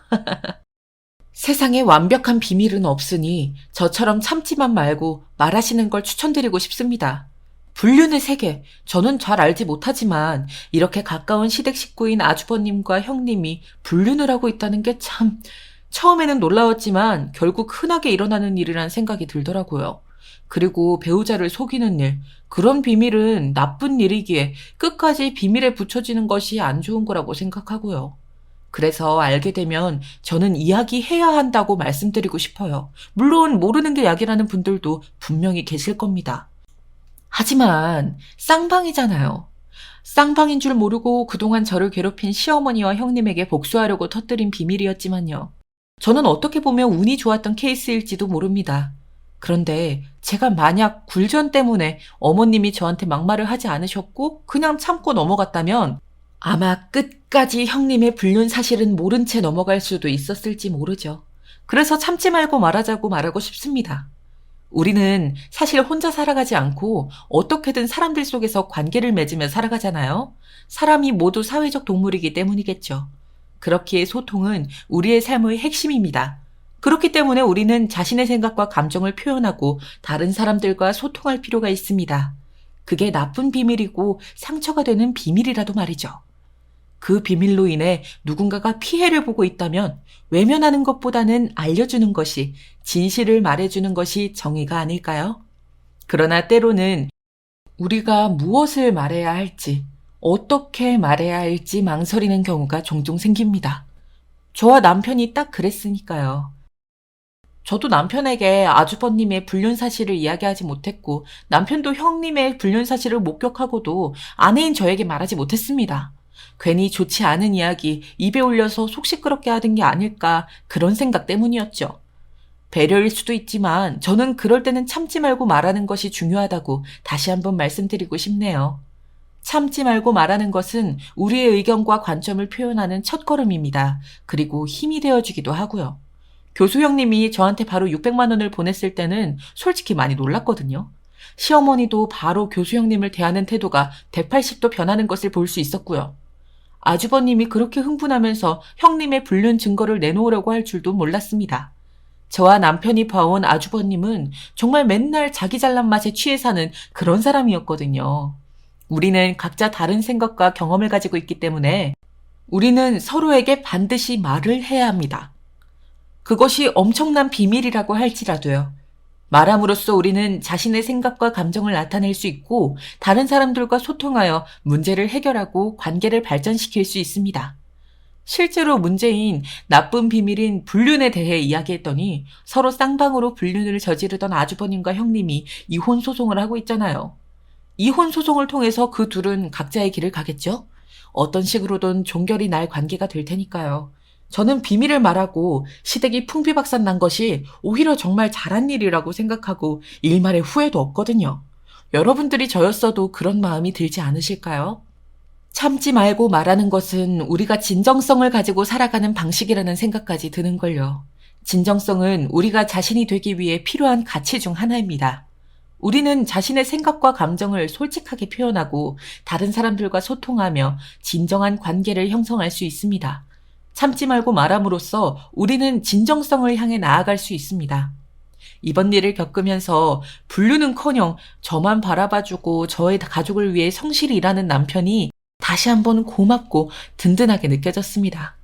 세상에 완벽한 비밀은 없으니 저처럼 참지만 말고 말하시는 걸 추천드리고 싶습니다. 불륜의 세계, 저는 잘 알지 못하지만 이렇게 가까운 시댁 식구인 아주버님과 형님이 불륜을 하고 있다는 게 참, 처음에는 놀라웠지만 결국 흔하게 일어나는 일이란 생각이 들더라고요. 그리고 배우자를 속이는 일, 그런 비밀은 나쁜 일이기에 끝까지 비밀에 붙여지는 것이 안 좋은 거라고 생각하고요. 그래서 알게 되면 저는 이야기해야 한다고 말씀드리고 싶어요. 물론 모르는 게 약이라는 분들도 분명히 계실 겁니다. 하지만 쌍방이잖아요. 쌍방인 줄 모르고 그동안 저를 괴롭힌 시어머니와 형님에게 복수하려고 터뜨린 비밀이었지만요. 저는 어떻게 보면 운이 좋았던 케이스일지도 모릅니다. 그런데 제가 만약 굴전 때문에 어머님이 저한테 막말을 하지 않으셨고 그냥 참고 넘어갔다면 아마 끝까지 형님의 불륜 사실은 모른 채 넘어갈 수도 있었을지 모르죠. 그래서 참지 말고 말하자고 말하고 싶습니다. 우리는 사실 혼자 살아가지 않고 어떻게든 사람들 속에서 관계를 맺으며 살아가잖아요. 사람이 모두 사회적 동물이기 때문이겠죠. 그렇기에 소통은 우리의 삶의 핵심입니다. 그렇기 때문에 우리는 자신의 생각과 감정을 표현하고 다른 사람들과 소통할 필요가 있습니다. 그게 나쁜 비밀이고 상처가 되는 비밀이라도 말이죠. 그 비밀로 인해 누군가가 피해를 보고 있다면 외면하는 것보다는 알려주는 것이, 진실을 말해주는 것이 정의가 아닐까요? 그러나 때로는 우리가 무엇을 말해야 할지, 어떻게 말해야 할지 망설이는 경우가 종종 생깁니다. 저와 남편이 딱 그랬으니까요. 저도 남편에게 아주버님의 불륜 사실을 이야기하지 못했고 남편도 형님의 불륜 사실을 목격하고도 아내인 저에게 말하지 못했습니다. 괜히 좋지 않은 이야기 입에 올려서 속 시끄럽게 하던 게 아닐까 그런 생각 때문이었죠. 배려일 수도 있지만 저는 그럴 때는 참지 말고 말하는 것이 중요하다고 다시 한번 말씀드리고 싶네요. 참지 말고 말하는 것은 우리의 의견과 관점을 표현하는 첫걸음입니다. 그리고 힘이 되어주기도 하고요. 교수 형님이 저한테 바로 600만 원을 보냈을 때는 솔직히 많이 놀랐거든요. 시어머니도 바로 교수 형님을 대하는 태도가 180도 변하는 것을 볼 수 있었고요. 아주버님이 그렇게 흥분하면서 형님의 불륜 증거를 내놓으려고 할 줄도 몰랐습니다. 저와 남편이 봐온 아주버님은 정말 맨날 자기 잘난 맛에 취해 사는 그런 사람이었거든요. 우리는 각자 다른 생각과 경험을 가지고 있기 때문에 우리는 서로에게 반드시 말을 해야 합니다. 그것이 엄청난 비밀이라고 할지라도요. 말함으로써 우리는 자신의 생각과 감정을 나타낼 수 있고 다른 사람들과 소통하여 문제를 해결하고 관계를 발전시킬 수 있습니다. 실제로 문제인 나쁜 비밀인 불륜에 대해 이야기했더니 서로 쌍방으로 불륜을 저지르던 아주버님과 형님이 이혼 소송을 하고 있잖아요. 이혼 소송을 통해서 그 둘은 각자의 길을 가겠죠? 어떤 식으로든 종결이 날 관계가 될 테니까요. 저는 비밀을 말하고 시댁이 풍비박산 난 것이 오히려 정말 잘한 일이라고 생각하고 일말의 후회도 없거든요. 여러분들이 저였어도 그런 마음이 들지 않으실까요? 참지 말고 말하는 것은 우리가 진정성을 가지고 살아가는 방식이라는 생각까지 드는걸요. 진정성은 우리가 자신이 되기 위해 필요한 가치 중 하나입니다. 우리는 자신의 생각과 감정을 솔직하게 표현하고 다른 사람들과 소통하며 진정한 관계를 형성할 수 있습니다. 참지 말고 말함으로써 우리는 진정성을 향해 나아갈 수 있습니다. 이번 일을 겪으면서 불륜은커녕 저만 바라봐주고 저의 가족을 위해 성실히 일하는 남편이 다시 한번 고맙고 든든하게 느껴졌습니다.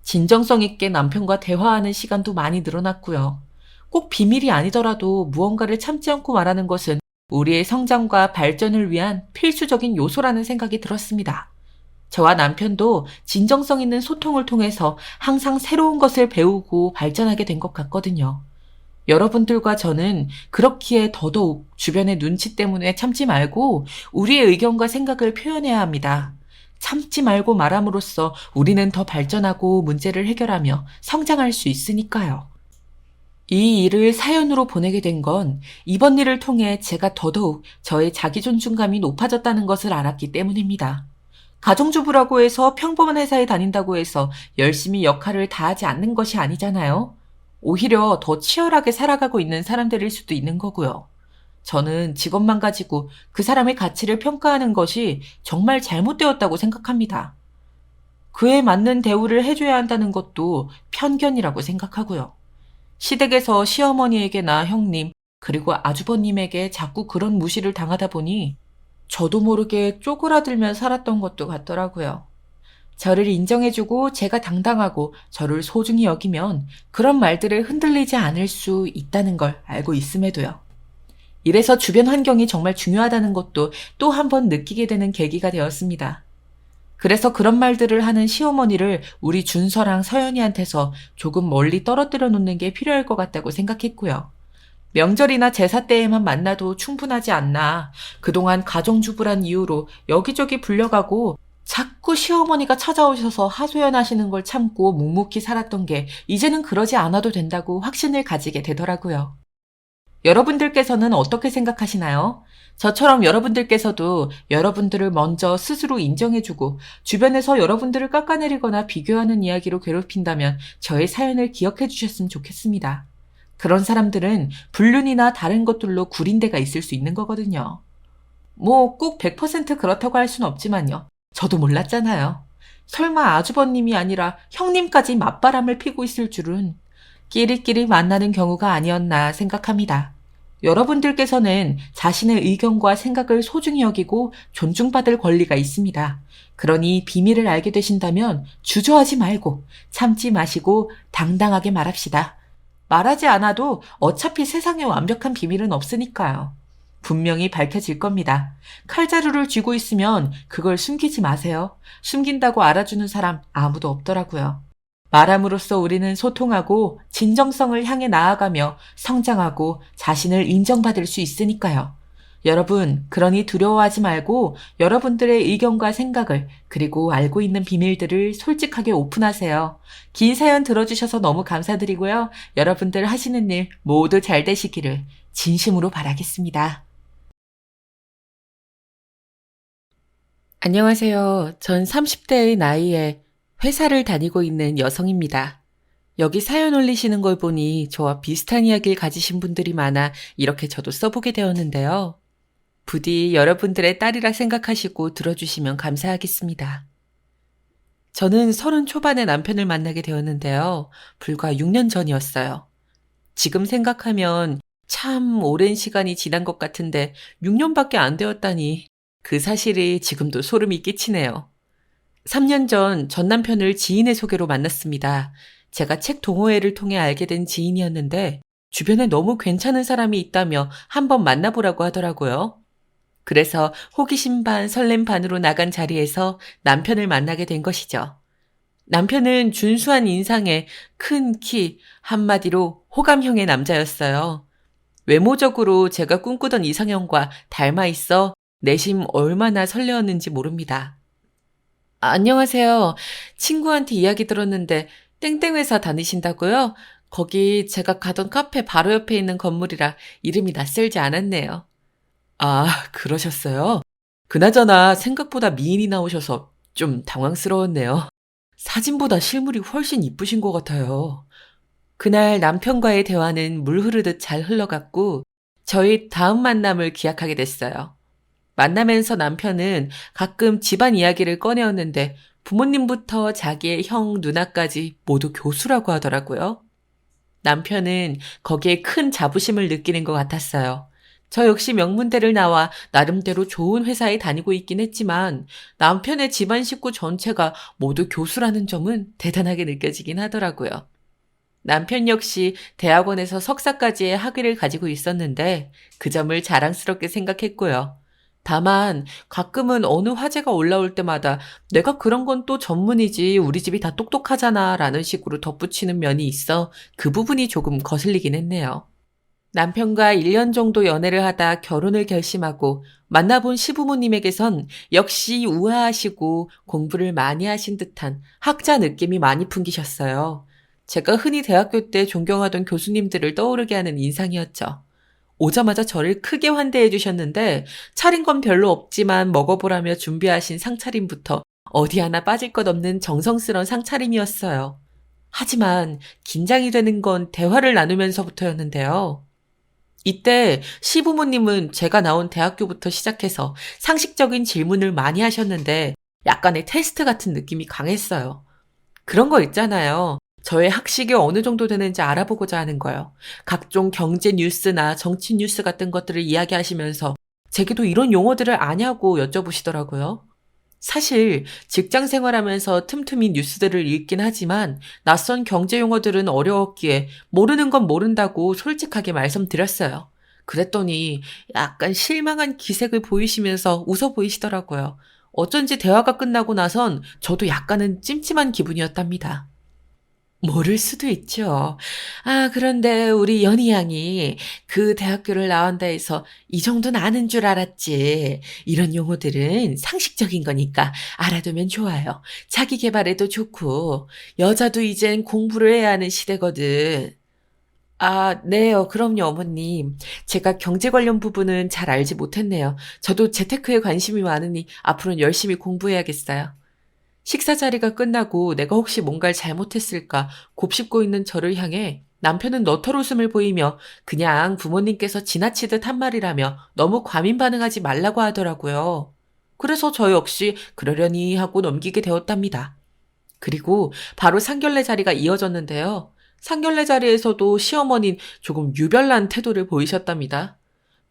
진정성 있게 남편과 대화하는 시간도 많이 늘어났고요. 꼭 비밀이 아니더라도 무언가를 참지 않고 말하는 것은 우리의 성장과 발전을 위한 필수적인 요소라는 생각이 들었습니다. 저와 남편도 진정성 있는 소통을 통해서 항상 새로운 것을 배우고 발전하게 된 것 같거든요. 여러분들과 저는 그렇기에 더더욱 주변의 눈치 때문에 참지 말고 우리의 의견과 생각을 표현해야 합니다. 참지 말고 말함으로써 우리는 더 발전하고 문제를 해결하며 성장할 수 있으니까요. 이 일을 사연으로 보내게 된 건 이번 일을 통해 제가 더더욱 저의 자기 존중감이 높아졌다는 것을 알았기 때문입니다. 가정주부라고 해서 평범한 회사에 다닌다고 해서 열심히 역할을 다하지 않는 것이 아니잖아요. 오히려 더 치열하게 살아가고 있는 사람들일 수도 있는 거고요. 저는 직업만 가지고 그 사람의 가치를 평가하는 것이 정말 잘못되었다고 생각합니다. 그에 맞는 대우를 해줘야 한다는 것도 편견이라고 생각하고요. 시댁에서 시어머니에게나 형님, 그리고 아주버님에게 자꾸 그런 무시를 당하다 보니 저도 모르게 쪼그라들며 살았던 것도 같더라고요. 저를 인정해주고 제가 당당하고 저를 소중히 여기면 그런 말들을 흔들리지 않을 수 있다는 걸 알고 있음에도요. 이래서 주변 환경이 정말 중요하다는 것도 또 한 번 느끼게 되는 계기가 되었습니다. 그래서 그런 말들을 하는 시어머니를 우리 준서랑 서연이한테서 조금 멀리 떨어뜨려 놓는 게 필요할 것 같다고 생각했고요. 명절이나 제사 때에만 만나도 충분하지 않나. 그동안 가정주부란 이유로 여기저기 불려가고 자꾸 시어머니가 찾아오셔서 하소연하시는 걸 참고 묵묵히 살았던 게 이제는 그러지 않아도 된다고 확신을 가지게 되더라고요. 여러분들께서는 어떻게 생각하시나요? 저처럼 여러분들께서도 여러분들을 먼저 스스로 인정해주고 주변에서 여러분들을 깎아내리거나 비교하는 이야기로 괴롭힌다면 저의 사연을 기억해 주셨으면 좋겠습니다. 그런 사람들은 불륜이나 다른 것들로 구린 데가 있을 수 있는 거거든요. 뭐 꼭 100% 그렇다고 할 수는 없지만요. 저도 몰랐잖아요. 설마 아주버님이 아니라 형님까지 맞바람을 피고 있을 줄은 끼리끼리 만나는 경우가 아니었나 생각합니다. 여러분들께서는 자신의 의견과 생각을 소중히 여기고 존중받을 권리가 있습니다. 그러니 비밀을 알게 되신다면 주저하지 말고 참지 마시고 당당하게 말합시다. 말하지 않아도 어차피 세상에 완벽한 비밀은 없으니까요. 분명히 밝혀질 겁니다. 칼자루를 쥐고 있으면 그걸 숨기지 마세요. 숨긴다고 알아주는 사람 아무도 없더라고요. 말함으로써 우리는 소통하고 진정성을 향해 나아가며 성장하고 자신을 인정받을 수 있으니까요. 여러분, 그러니 두려워하지 말고 여러분들의 의견과 생각을 그리고 알고 있는 비밀들을 솔직하게 오픈하세요. 긴 사연 들어주셔서 너무 감사드리고요. 여러분들 하시는 일 모두 잘 되시기를 진심으로 바라겠습니다. 안녕하세요. 전 30대의 나이에 회사를 다니고 있는 여성입니다. 여기 사연 올리시는 걸 보니 저와 비슷한 이야기를 가지신 분들이 많아 이렇게 저도 써보게 되었는데요. 부디 여러분들의 딸이라 생각하시고 들어주시면 감사하겠습니다. 저는 30 초반에 남편을 만나게 되었는데요. 불과 6년 전이었어요. 지금 생각하면 참 오랜 시간이 지난 것 같은데 6년밖에 안 되었다니 그 사실이 지금도 소름이 끼치네요. 3년 전 전 남편을 지인의 소개로 만났습니다. 제가 책 동호회를 통해 알게 된 지인이었는데 주변에 너무 괜찮은 사람이 있다며 한번 만나보라고 하더라고요. 그래서 호기심 반 설렘 반으로 나간 자리에서 남편을 만나게 된 것이죠. 남편은 준수한 인상에 큰 키, 한마디로 호감형의 남자였어요. 외모적으로 제가 꿈꾸던 이상형과 닮아 있어 내심 얼마나 설레었는지 모릅니다. 안녕하세요. 친구한테 이야기 들었는데 땡땡 회사 다니신다고요? 거기 제가 가던 카페 바로 옆에 있는 건물이라 이름이 낯설지 않았네요. 아, 그러셨어요? 그나저나 생각보다 미인이 나오셔서 좀 당황스러웠네요. 사진보다 실물이 훨씬 이쁘신 것 같아요. 그날 남편과의 대화는 물 흐르듯 잘 흘러갔고 저희 다음 만남을 기약하게 됐어요. 만나면서 남편은 가끔 집안 이야기를 꺼내었는데 부모님부터 자기의 형, 누나까지 모두 교수라고 하더라고요. 남편은 거기에 큰 자부심을 느끼는 것 같았어요. 저 역시 명문대를 나와 나름대로 좋은 회사에 다니고 있긴 했지만 남편의 집안 식구 전체가 모두 교수라는 점은 대단하게 느껴지긴 하더라고요. 남편 역시 대학원에서 석사까지의 학위를 가지고 있었는데 그 점을 자랑스럽게 생각했고요. 다만 가끔은 어느 화제가 올라올 때마다 내가 그런 건 또 전문이지 우리 집이 다 똑똑하잖아 라는 식으로 덧붙이는 면이 있어 그 부분이 조금 거슬리긴 했네요. 남편과 1년 정도 연애를 하다 결혼을 결심하고 만나본 시부모님에게선 역시 우아하시고 공부를 많이 하신 듯한 학자 느낌이 많이 풍기셨어요. 제가 흔히 대학교 때 존경하던 교수님들을 떠오르게 하는 인상이었죠. 오자마자 저를 크게 환대해 주셨는데 차린 건 별로 없지만 먹어보라며 준비하신 상차림부터 어디 하나 빠질 것 없는 정성스러운 상차림이었어요. 하지만 긴장이 되는 건 대화를 나누면서부터였는데요. 이때 시부모님은 제가 나온 대학교부터 시작해서 상식적인 질문을 많이 하셨는데 약간의 테스트 같은 느낌이 강했어요. 그런 거 있잖아요. 저의 학식이 어느 정도 되는지 알아보고자 하는 거요. 각종 경제 뉴스나 정치 뉴스 같은 것들을 이야기하시면서 제게도 이런 용어들을 아냐고 여쭤보시더라고요. 사실 직장 생활하면서 틈틈이 뉴스들을 읽긴 하지만 낯선 경제 용어들은 어려웠기에 모르는 건 모른다고 솔직하게 말씀드렸어요. 그랬더니 약간 실망한 기색을 보이시면서 웃어 보이시더라고요. 어쩐지 대화가 끝나고 나선 저도 약간은 찜찜한 기분이었답니다. 모를 수도 있죠. 아, 그런데 우리 연희 양이 그 대학교를 나온다 해서 이 정도는 아는 줄 알았지. 이런 용어들은 상식적인 거니까 알아두면 좋아요. 자기 개발에도 좋고, 여자도 이젠 공부를 해야 하는 시대거든. 아, 네요. 그럼요, 어머님. 제가 경제 관련 부분은 잘 알지 못했네요. 저도 재테크에 관심이 많으니 앞으로는 열심히 공부해야겠어요. 식사 자리가 끝나고 내가 혹시 뭔가를 잘못했을까 곱씹고 있는 저를 향해 남편은 너털 웃음을 보이며 그냥 부모님께서 지나치듯 한 말이라며 너무 과민 반응하지 말라고 하더라고요. 그래서 저 역시 그러려니 하고 넘기게 되었답니다. 그리고 바로 상견례 자리가 이어졌는데요. 상견례 자리에서도 시어머니는 조금 유별난 태도를 보이셨답니다.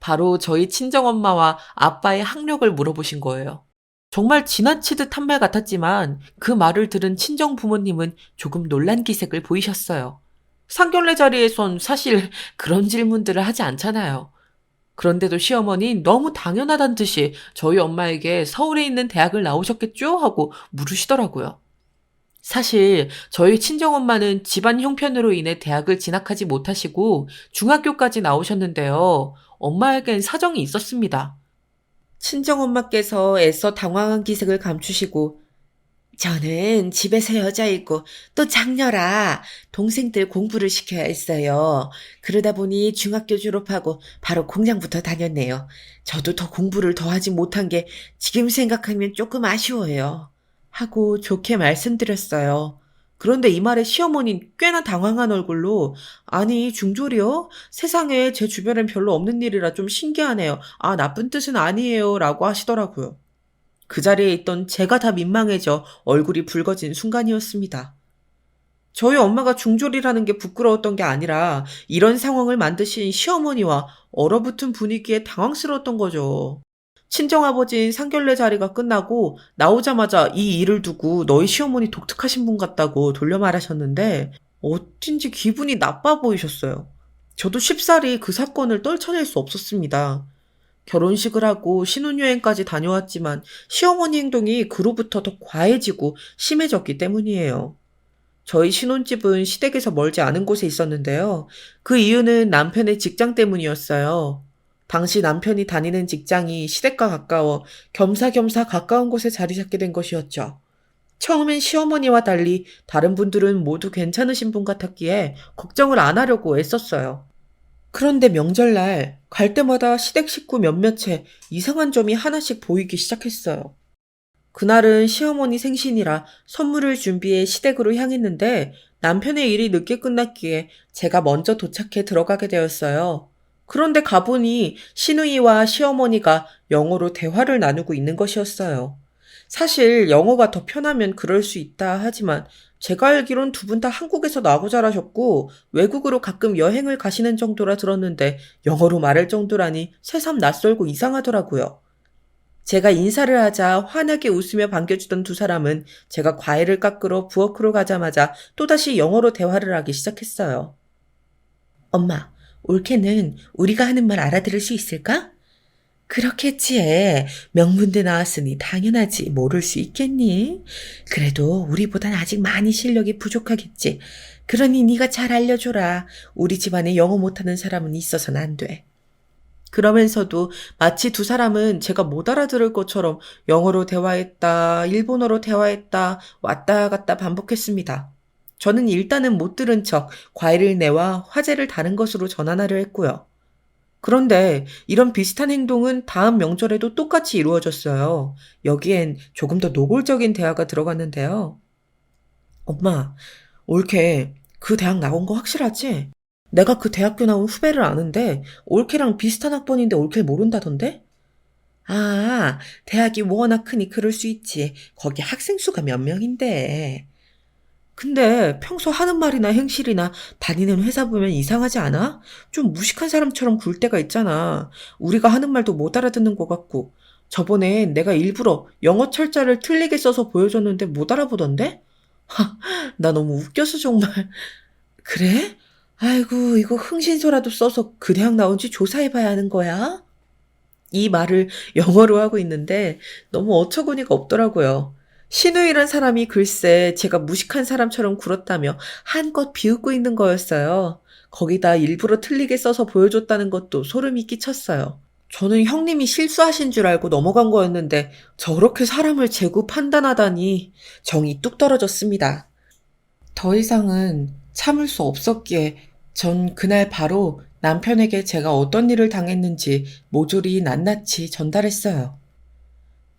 바로 저희 친정엄마와 아빠의 학력을 물어보신 거예요. 정말 지나치듯 한 말 같았지만 그 말을 들은 친정 부모님은 조금 놀란 기색을 보이셨어요. 상견례 자리에선 사실 그런 질문들을 하지 않잖아요. 그런데도 시어머니는 너무 당연하단 듯이 저희 엄마에게 서울에 있는 대학을 나오셨겠죠? 하고 물으시더라고요. 사실 저희 친정엄마는 집안 형편으로 인해 대학을 진학하지 못하시고 중학교까지 나오셨는데요. 엄마에겐 사정이 있었습니다. 친정엄마께서 애써 당황한 기색을 감추시고 저는 집에서 여자이고 또 장녀라 동생들 공부를 시켜야 했어요. 그러다 보니 중학교 졸업하고 바로 공장부터 다녔네요. 저도 더 공부를 더 하지 못한 게 지금 생각하면 조금 아쉬워요. 하고 좋게 말씀드렸어요. 그런데 이 말에 시어머니는 꽤나 당황한 얼굴로 아니 중졸이요? 세상에 제 주변엔 별로 없는 일이라 좀 신기하네요. 아 나쁜 뜻은 아니에요 라고 하시더라고요. 그 자리에 있던 제가 다 민망해져 얼굴이 붉어진 순간이었습니다. 저희 엄마가 중졸이라는 게 부끄러웠던 게 아니라 이런 상황을 만드신 시어머니와 얼어붙은 분위기에 당황스러웠던 거죠. 친정아버지인 상견례 자리가 끝나고 나오자마자 이 일을 두고 너희 시어머니 독특하신 분 같다고 돌려 말하셨는데 어쩐지 기분이 나빠 보이셨어요. 저도 쉽사리 그 사건을 떨쳐낼 수 없었습니다. 결혼식을 하고 신혼여행까지 다녀왔지만 시어머니 행동이 그로부터 더 과해지고 심해졌기 때문이에요. 저희 신혼집은 시댁에서 멀지 않은 곳에 있었는데요. 그 이유는 남편의 직장 때문이었어요. 당시 남편이 다니는 직장이 시댁과 가까워 겸사겸사 가까운 곳에 자리 잡게 된 것이었죠. 처음엔 시어머니와 달리 다른 분들은 모두 괜찮으신 분 같았기에 걱정을 안 하려고 애썼어요. 그런데 명절날 갈 때마다 시댁 식구 몇몇에 이상한 점이 하나씩 보이기 시작했어요. 그날은 시어머니 생신이라 선물을 준비해 시댁으로 향했는데 남편의 일이 늦게 끝났기에 제가 먼저 도착해 들어가게 되었어요. 그런데 가보니 시누이와 시어머니가 영어로 대화를 나누고 있는 것이었어요. 사실 영어가 더 편하면 그럴 수 있다 하지만 제가 알기론 두 분 다 한국에서 나고 자라셨고 외국으로 가끔 여행을 가시는 정도라 들었는데 영어로 말할 정도라니 새삼 낯설고 이상하더라고요. 제가 인사를 하자 환하게 웃으며 반겨주던 두 사람은 제가 과일을 깎으러 부엌으로 가자마자 또다시 영어로 대화를 하기 시작했어요. 엄마, 올케는 우리가 하는 말 알아들을 수 있을까? 그렇겠지. 명문대 나왔으니 당연하지. 모를 수 있겠니? 그래도 우리보단 아직 많이 실력이 부족하겠지. 그러니 네가 잘 알려줘라. 우리 집안에 영어 못하는 사람은 있어서는 안 돼. 그러면서도 마치 두 사람은 제가 못 알아들을 것처럼 영어로 대화했다, 일본어로 대화했다, 왔다 갔다 반복했습니다. 저는 일단은 못 들은 척 과일을 내와 화제를 다른 것으로 전환하려 했고요. 그런데 이런 비슷한 행동은 다음 명절에도 똑같이 이루어졌어요. 여기엔 조금 더 노골적인 대화가 들어갔는데요. 엄마, 올케 그 대학 나온 거 확실하지? 내가 그 대학교 나온 후배를 아는데 올케랑 비슷한 학번인데 올케를 모른다던데? 아, 대학이 워낙 크니 그럴 수 있지. 거기 학생 수가 몇 명인데. 근데 평소 하는 말이나 행실이나 다니는 회사 보면 이상하지 않아? 좀 무식한 사람처럼 굴 때가 있잖아. 우리가 하는 말도 못 알아듣는 것 같고. 저번에 내가 일부러 영어 철자를 틀리게 써서 보여줬는데 못 알아보던데? 하, 나 너무 웃겨서 정말. 그래? 아이고, 이거 흥신소라도 써서 그 대학 나온지 조사해봐야 하는 거야? 이 말을 영어로 하고 있는데 너무 어처구니가 없더라고요. 신우이란 사람이 글쎄 제가 무식한 사람처럼 굴었다며 한껏 비웃고 있는 거였어요. 거기다 일부러 틀리게 써서 보여줬다는 것도 소름이 끼쳤어요. 저는 형님이 실수하신 줄 알고 넘어간 거였는데 저렇게 사람을 재고 판단하다니 정이 뚝 떨어졌습니다. 더 이상은 참을 수 없었기에 전 그날 바로 남편에게 제가 어떤 일을 당했는지 모조리 낱낱이 전달했어요.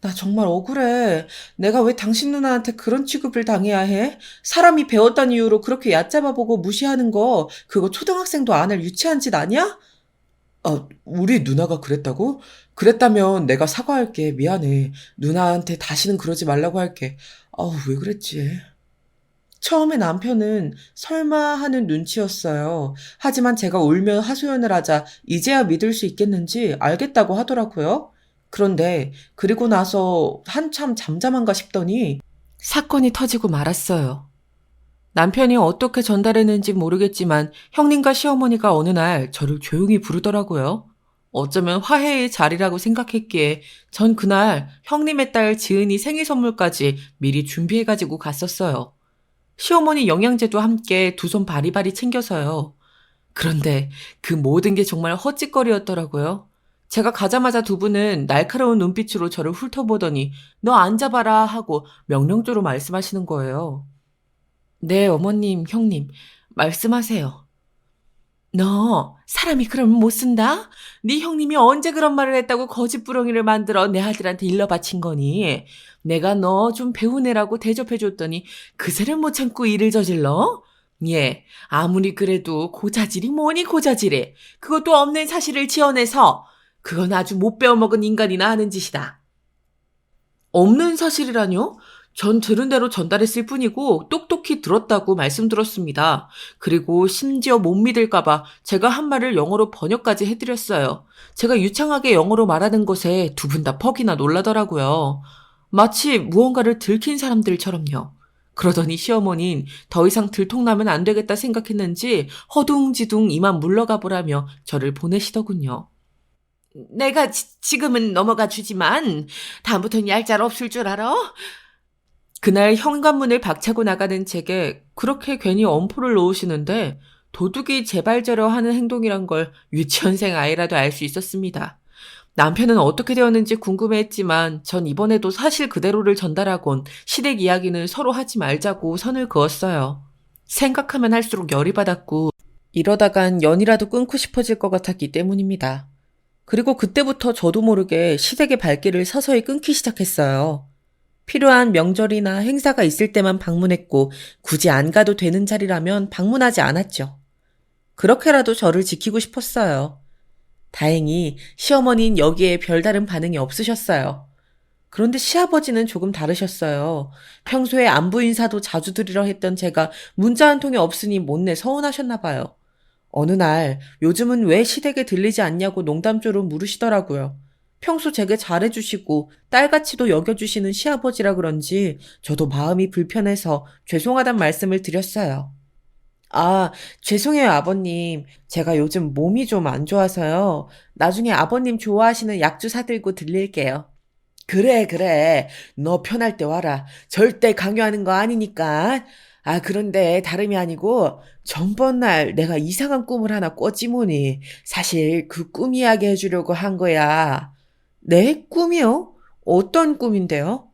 나 정말 억울해. 내가 왜 당신 누나한테 그런 취급을 당해야 해? 사람이 배웠다는 이유로 그렇게 얕잡아보고 무시하는 거, 그거 초등학생도 안 할 유치한 짓 아니야? 우리 누나가 그랬다고? 그랬다면 내가 사과할게. 미안해. 누나한테 다시는 그러지 말라고 할게. 왜 그랬지? 처음에 남편은 설마 하는 눈치였어요. 하지만 제가 울며 하소연을 하자 이제야 믿을 수 있겠는지 알겠다고 하더라고요. 그런데 그리고 나서 한참 잠잠한가 싶더니 사건이 터지고 말았어요. 남편이 어떻게 전달했는지 모르겠지만 형님과 시어머니가 어느 날 저를 조용히 부르더라고요. 어쩌면 화해의 자리라고 생각했기에 전 그날 형님의 딸 지은이 생일 선물까지 미리 준비해가지고 갔었어요. 시어머니 영양제도 함께 두 손 바리바리 챙겨서요. 그런데 그 모든 게 정말 헛짓거리였더라고요. 제가 가자마자 두 분은 날카로운 눈빛으로 저를 훑어보더니 너 앉아봐라 하고 명령조로 말씀하시는 거예요. 네, 어머님, 형님, 말씀하세요. 너 사람이 그러면 못 쓴다? 네 형님이 언제 그런 말을 했다고 거짓부렁이를 만들어 내 아들한테 일러 바친 거니? 내가 너 좀 배우내라고 대접해줬더니 그새를 못 참고 일을 저질러? 예, 아무리 그래도 고자질이 뭐니 고자질해. 그것도 없는 사실을 지어내서 그건 아주 못 배워먹은 인간이나 하는 짓이다. 없는 사실이라뇨? 전 들은 대로 전달했을 뿐이고 똑똑히 들었다고 말씀드렸습니다. 그리고 심지어 못 믿을까봐 제가 한 말을 영어로 번역까지 해드렸어요. 제가 유창하게 영어로 말하는 것에 두 분 다 퍽이나 놀라더라고요. 마치 무언가를 들킨 사람들처럼요. 그러더니 시어머니는 더 이상 들통나면 안 되겠다 생각했는지 허둥지둥 이만 물러가 보라며 저를 보내시더군요. 내가 지금은 넘어가 주지만 다음부터는 얄짤 없을 줄 알아? 그날 현관문을 박차고 나가는 제게 그렇게 괜히 엄포를 놓으시는데 도둑이 재발저려 하는 행동이란 걸 유치원생 아이라도 알 수 있었습니다. 남편은 어떻게 되었는지 궁금해했지만 전 이번에도 사실 그대로를 전달하곤 시댁 이야기는 서로 하지 말자고 선을 그었어요. 생각하면 할수록 열이 받았고 이러다간 연이라도 끊고 싶어질 것 같았기 때문입니다. 그리고 그때부터 저도 모르게 시댁의 발길을 서서히 끊기 시작했어요. 필요한 명절이나 행사가 있을 때만 방문했고 굳이 안 가도 되는 자리라면 방문하지 않았죠. 그렇게라도 저를 지키고 싶었어요. 다행히 시어머니는 여기에 별다른 반응이 없으셨어요. 그런데 시아버지는 조금 다르셨어요. 평소에 안부 인사도 자주 드리려 했던 제가 문자 한 통이 없으니 못내 서운하셨나 봐요. 어느 날 요즘은 왜 시댁에 들리지 않냐고 농담조로 물으시더라고요. 평소 제게 잘해주시고 딸같이도 여겨주시는 시아버지라 그런지 저도 마음이 불편해서 죄송하단 말씀을 드렸어요. 죄송해요 아버님. 제가 요즘 몸이 좀 안 좋아서요. 나중에 아버님 좋아하시는 약주 사들고 들릴게요. 그래. 너 편할 때 와라. 절대 강요하는 거 아니니까. 그런데 다름이 아니고 전번 날 내가 이상한 꿈을 하나 꿨지 뭐니. 사실 그 꿈 이야기 해주려고 한 거야. 네? 꿈이요? 어떤 꿈인데요?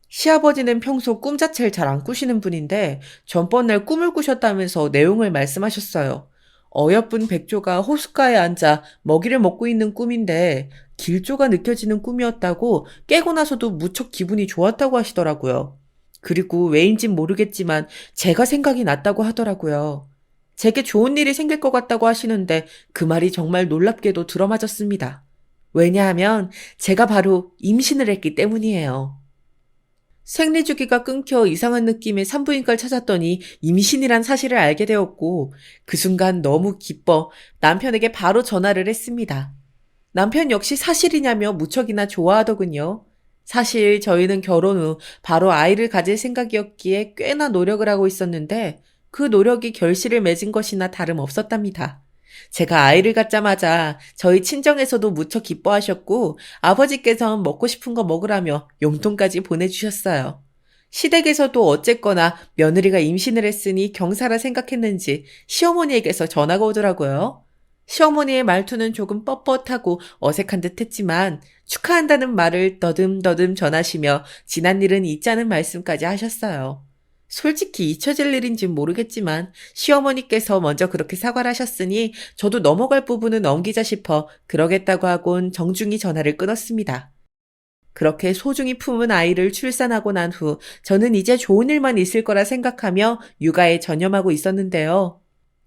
시아버지는 평소 꿈 자체를 잘 안 꾸시는 분인데 전번 날 꿈을 꾸셨다면서 내용을 말씀하셨어요. 어여쁜 백조가 호숫가에 앉아 먹이를 먹고 있는 꿈인데 길조가 느껴지는 꿈이었다고 깨고 나서도 무척 기분이 좋았다고 하시더라고요. 그리고 왜인진 모르겠지만 제가 생각이 났다고 하더라고요. 제게 좋은 일이 생길 것 같다고 하시는데 그 말이 정말 놀랍게도 들어맞았습니다. 왜냐하면 제가 바로 임신을 했기 때문이에요. 생리주기가 끊겨 이상한 느낌의 산부인과를 찾았더니 임신이란 사실을 알게 되었고 그 순간 너무 기뻐 남편에게 바로 전화를 했습니다. 남편 역시 사실이냐며 무척이나 좋아하더군요. 사실 저희는 결혼 후 바로 아이를 가질 생각이었기에 꽤나 노력을 하고 있었는데 그 노력이 결실을 맺은 것이나 다름없었답니다. 제가 아이를 갖자마자 저희 친정에서도 무척 기뻐하셨고 아버지께서는 먹고 싶은 거 먹으라며 용돈까지 보내주셨어요. 시댁에서도 어쨌거나 며느리가 임신을 했으니 경사라 생각했는지 시어머니에게서 전화가 오더라고요. 시어머니의 말투는 조금 뻣뻣하고 어색한 듯 했지만 축하한다는 말을 더듬더듬 전하시며 지난 일은 잊자는 말씀까지 하셨어요. 솔직히 잊혀질 일인진 모르겠지만 시어머니께서 먼저 그렇게 사과를 하셨으니 저도 넘어갈 부분은 넘기자 싶어 그러겠다고 하곤 정중히 전화를 끊었습니다. 그렇게 소중히 품은 아이를 출산하고 난 후 저는 이제 좋은 일만 있을 거라 생각하며 육아에 전념하고 있었는데요.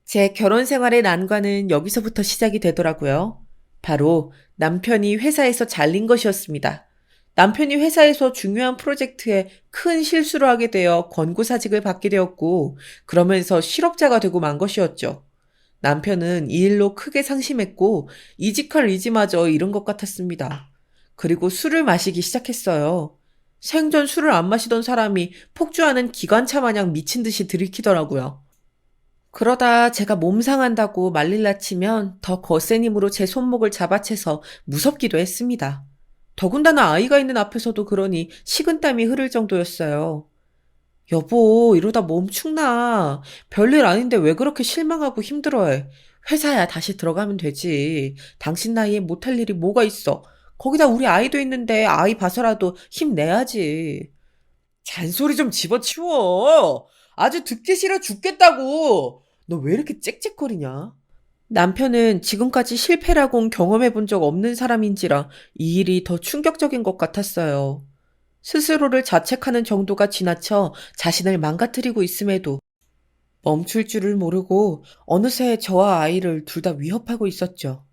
제 결혼 생활의 난관은 여기서부터 시작이 되더라고요. 바로 남편이 회사에서 잘린 것이었습니다. 남편이 회사에서 중요한 프로젝트에 큰 실수를 하게 되어 권고사직을 받게 되었고 그러면서 실업자가 되고 만 것이었죠. 남편은 이 일로 크게 상심했고 이직할 의지마저 잃은 것 같았습니다. 그리고 술을 마시기 시작했어요. 생전 술을 안 마시던 사람이 폭주하는 기관차 마냥 미친 듯이 들이키더라고요. 그러다 제가 몸 상한다고 말릴라 치면 더 거센 힘으로 제 손목을 잡아채서 무섭기도 했습니다. 더군다나 아이가 있는 앞에서도 그러니 식은땀이 흐를 정도였어요. 여보, 이러다 몸 축나. 별일 아닌데 왜 그렇게 실망하고 힘들어해. 회사야 다시 들어가면 되지. 당신 나이에 못할 일이 뭐가 있어. 거기다 우리 아이도 있는데 아이 봐서라도 힘내야지. 잔소리 좀 집어치워. 아주 듣기 싫어 죽겠다고. 너 왜 이렇게 짹짹거리냐? 남편은 지금까지 실패라곤 경험해 본 적 없는 사람인지라 이 일이 더 충격적인 것 같았어요. 스스로를 자책하는 정도가 지나쳐 자신을 망가뜨리고 있음에도 멈출 줄을 모르고 어느새 저와 아이를 둘 다 위협하고 있었죠.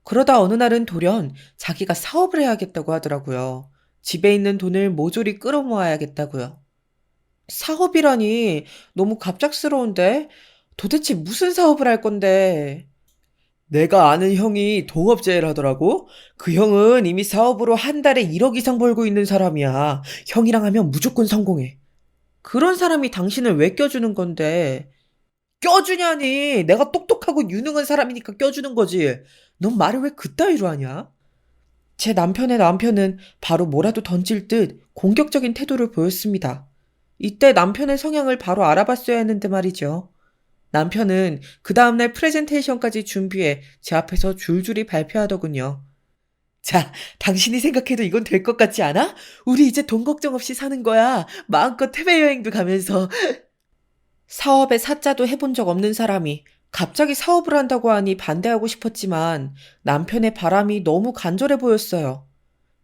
그러다 어느 날은 돌연 자기가 사업을 해야겠다고 하더라고요. 집에 있는 돈을 모조리 끌어모아야겠다고요. 사업이라니 너무 갑작스러운데? 도대체 무슨 사업을 할 건데? 내가 아는 형이 동업자를 하더라고? 그 형은 이미 사업으로 한 달에 1억 이상 벌고 있는 사람이야. 형이랑 하면 무조건 성공해. 그런 사람이 당신을 왜 껴주는 건데? 껴주냐니! 내가 똑똑하고 유능한 사람이니까 껴주는 거지. 넌 말을 왜 그따위로 하냐? 제 남편은 바로 뭐라도 던질 듯 공격적인 태도를 보였습니다. 이때 남편의 성향을 바로 알아봤어야 했는데 말이죠. 남편은 그 다음날 프레젠테이션까지 준비해 제 앞에서 줄줄이 발표하더군요. 자, 당신이 생각해도 이건 될 것 같지 않아? 우리 이제 돈 걱정 없이 사는 거야. 마음껏 해외여행도 가면서. 사업에 사자도 해본 적 없는 사람이 갑자기 사업을 한다고 하니 반대하고 싶었지만 남편의 바람이 너무 간절해 보였어요.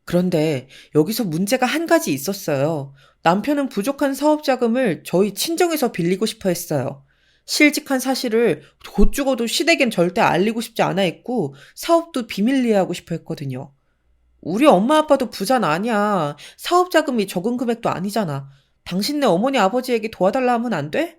그런데 여기서 문제가 한 가지 있었어요. 남편은 부족한 사업 자금을 저희 친정에서 빌리고 싶어 했어요. 실직한 사실을 곧 죽어도 시댁엔 절대 알리고 싶지 않아 했고 사업도 비밀리에 하고 싶어 했거든요. 우리 엄마 아빠도 부자는 아니야. 사업 자금이 적은 금액도 아니잖아. 당신네 어머니 아버지에게 도와달라 하면 안 돼?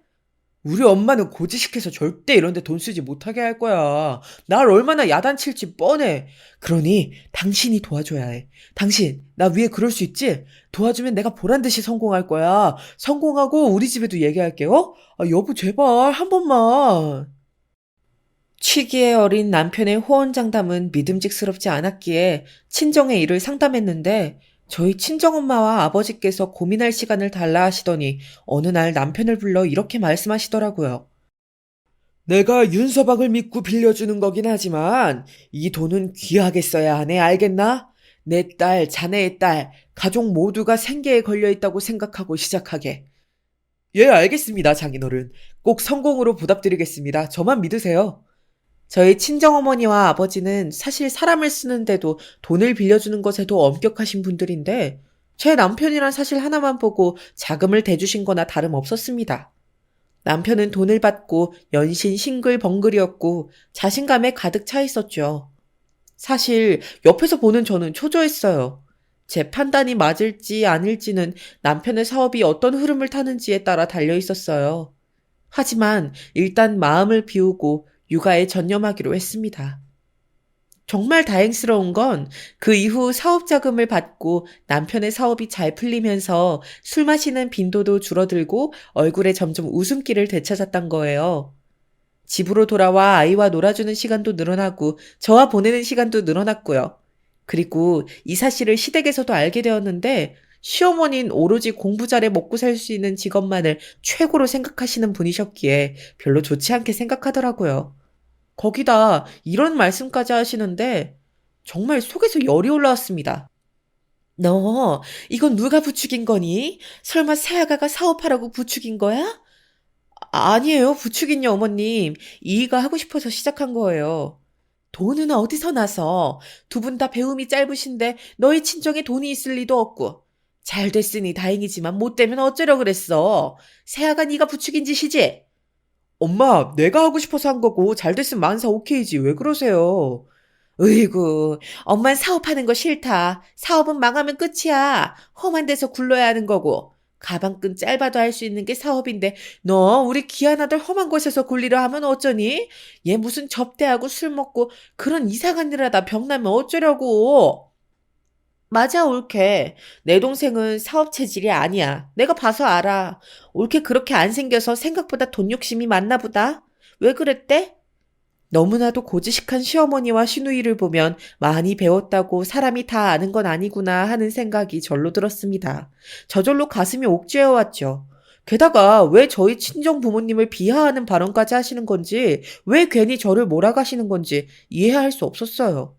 우리 엄마는 고지식해서 절대 이런 데 돈 쓰지 못하게 할 거야. 날 얼마나 야단칠지 뻔해. 그러니 당신이 도와줘야 해. 당신, 나 위에 그럴 수 있지? 도와주면 내가 보란듯이 성공할 거야. 성공하고 우리 집에도 얘기할게, 요 여보, 제발, 한 번만. 취기에 어린 남편의 호언장담은 믿음직스럽지 않았기에 친정의 일을 상담했는데 저희 친정엄마와 아버지께서 고민할 시간을 달라 하시더니 어느 날 남편을 불러 이렇게 말씀하시더라고요. 내가 윤서방을 믿고 빌려주는 거긴 하지만 이 돈은 귀하게 써야 하네, 알겠나? 내 딸, 자네의 딸, 가족 모두가 생계에 걸려있다고 생각하고 시작하게. 예, 알겠습니다, 장인어른. 꼭 성공으로 보답드리겠습니다. 저만 믿으세요. 저희 친정어머니와 아버지는 사실 사람을 쓰는데도 돈을 빌려주는 것에도 엄격하신 분들인데 제 남편이란 사실 하나만 보고 자금을 대주신 거나 다름없었습니다. 남편은 돈을 받고 연신 싱글벙글이었고 자신감에 가득 차 있었죠. 사실 옆에서 보는 저는 초조했어요. 제 판단이 맞을지 아닐지는 남편의 사업이 어떤 흐름을 타는지에 따라 달려 있었어요. 하지만 일단 마음을 비우고 육아에 전념하기로 했습니다. 정말 다행스러운 건 그 이후 사업 자금을 받고 남편의 사업이 잘 풀리면서 술 마시는 빈도도 줄어들고 얼굴에 점점 웃음기를 되찾았던 거예요. 집으로 돌아와 아이와 놀아주는 시간도 늘어나고 저와 보내는 시간도 늘어났고요. 그리고 이 사실을 시댁에서도 알게 되었는데 시어머니는 오로지 공부 잘해 먹고 살 수 있는 직업만을 최고로 생각하시는 분이셨기에 별로 좋지 않게 생각하더라고요. 거기다 이런 말씀까지 하시는데 정말 속에서 열이 올라왔습니다. 너 이건 누가 부추긴 거니? 설마 새아가가 사업하라고 부추긴 거야? 아니에요. 부추긴요, 어머님. 이의가 하고 싶어서 시작한 거예요. 돈은 어디서 나서? 두 분 다 배움이 짧으신데 너희 친정에 돈이 있을 리도 없고. 잘 됐으니 다행이지만 못 되면 어쩌려 그랬어. 새아가 네가 부추긴 짓이지? 엄마, 내가 하고 싶어서 한 거고 잘 됐으면 만사 오케이지. 왜 그러세요? 으이구, 엄만 사업하는 거 싫다. 사업은 망하면 끝이야. 험한 데서 굴러야 하는 거고. 가방끈 짧아도 할 수 있는 게 사업인데 너 우리 귀한 아들 험한 곳에서 굴리려 하면 어쩌니? 얘 무슨 접대하고 술 먹고 그런 이상한 일 하다 병나면 어쩌려고. 맞아, 옳게. 내 동생은 사업 체질이 아니야. 내가 봐서 알아. 옳게 그렇게 안 생겨서 생각보다 돈 욕심이 많나 보다. 왜 그랬대? 너무나도 고지식한 시어머니와 시누이를 보면 많이 배웠다고 사람이 다 아는 건 아니구나 하는 생각이 절로 들었습니다. 저절로 가슴이 옥죄어 왔죠. 게다가 왜 저희 친정 부모님을 비하하는 발언까지 하시는 건지, 왜 괜히 저를 몰아가시는 건지 이해할 수 없었어요.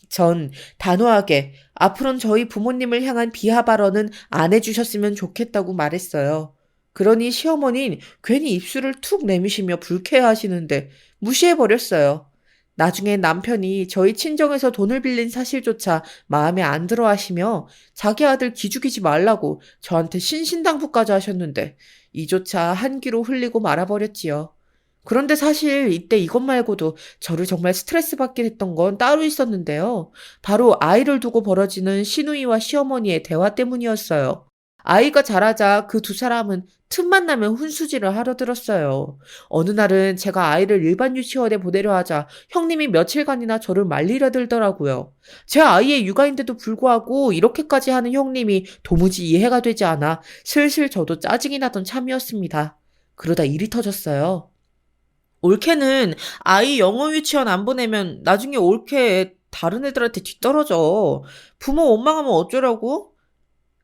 전 단호하게 앞으론 저희 부모님을 향한 비하 발언은 안 해주셨으면 좋겠다고 말했어요. 그러니 시어머니는 괜히 입술을 툭 내미시며 불쾌해하시는데 무시해버렸어요. 나중에 남편이 저희 친정에서 돈을 빌린 사실조차 마음에 안 들어 하시며 자기 아들 기죽이지 말라고 저한테 신신당부까지 하셨는데 이조차 한 귀로 흘리고 말아버렸지요. 그런데 사실 이때 이것 말고도 저를 정말 스트레스 받게 했던 건 따로 있었는데요. 바로 아이를 두고 벌어지는 시누이와 시어머니의 대화 때문이었어요. 아이가 자라자 그 두 사람은 틈만 나면 훈수질을 하려 들었어요. 어느 날은 제가 아이를 일반 유치원에 보내려 하자 형님이 며칠간이나 저를 말리려 들더라고요. 제 아이의 육아인데도 불구하고 이렇게까지 하는 형님이 도무지 이해가 되지 않아 슬슬 저도 짜증이 나던 참이었습니다. 그러다 일이 터졌어요. 올케는 아이 영어 유치원 안 보내면 나중에 올케 다른 애들한테 뒤떨어져. 부모 원망하면 어쩌라고?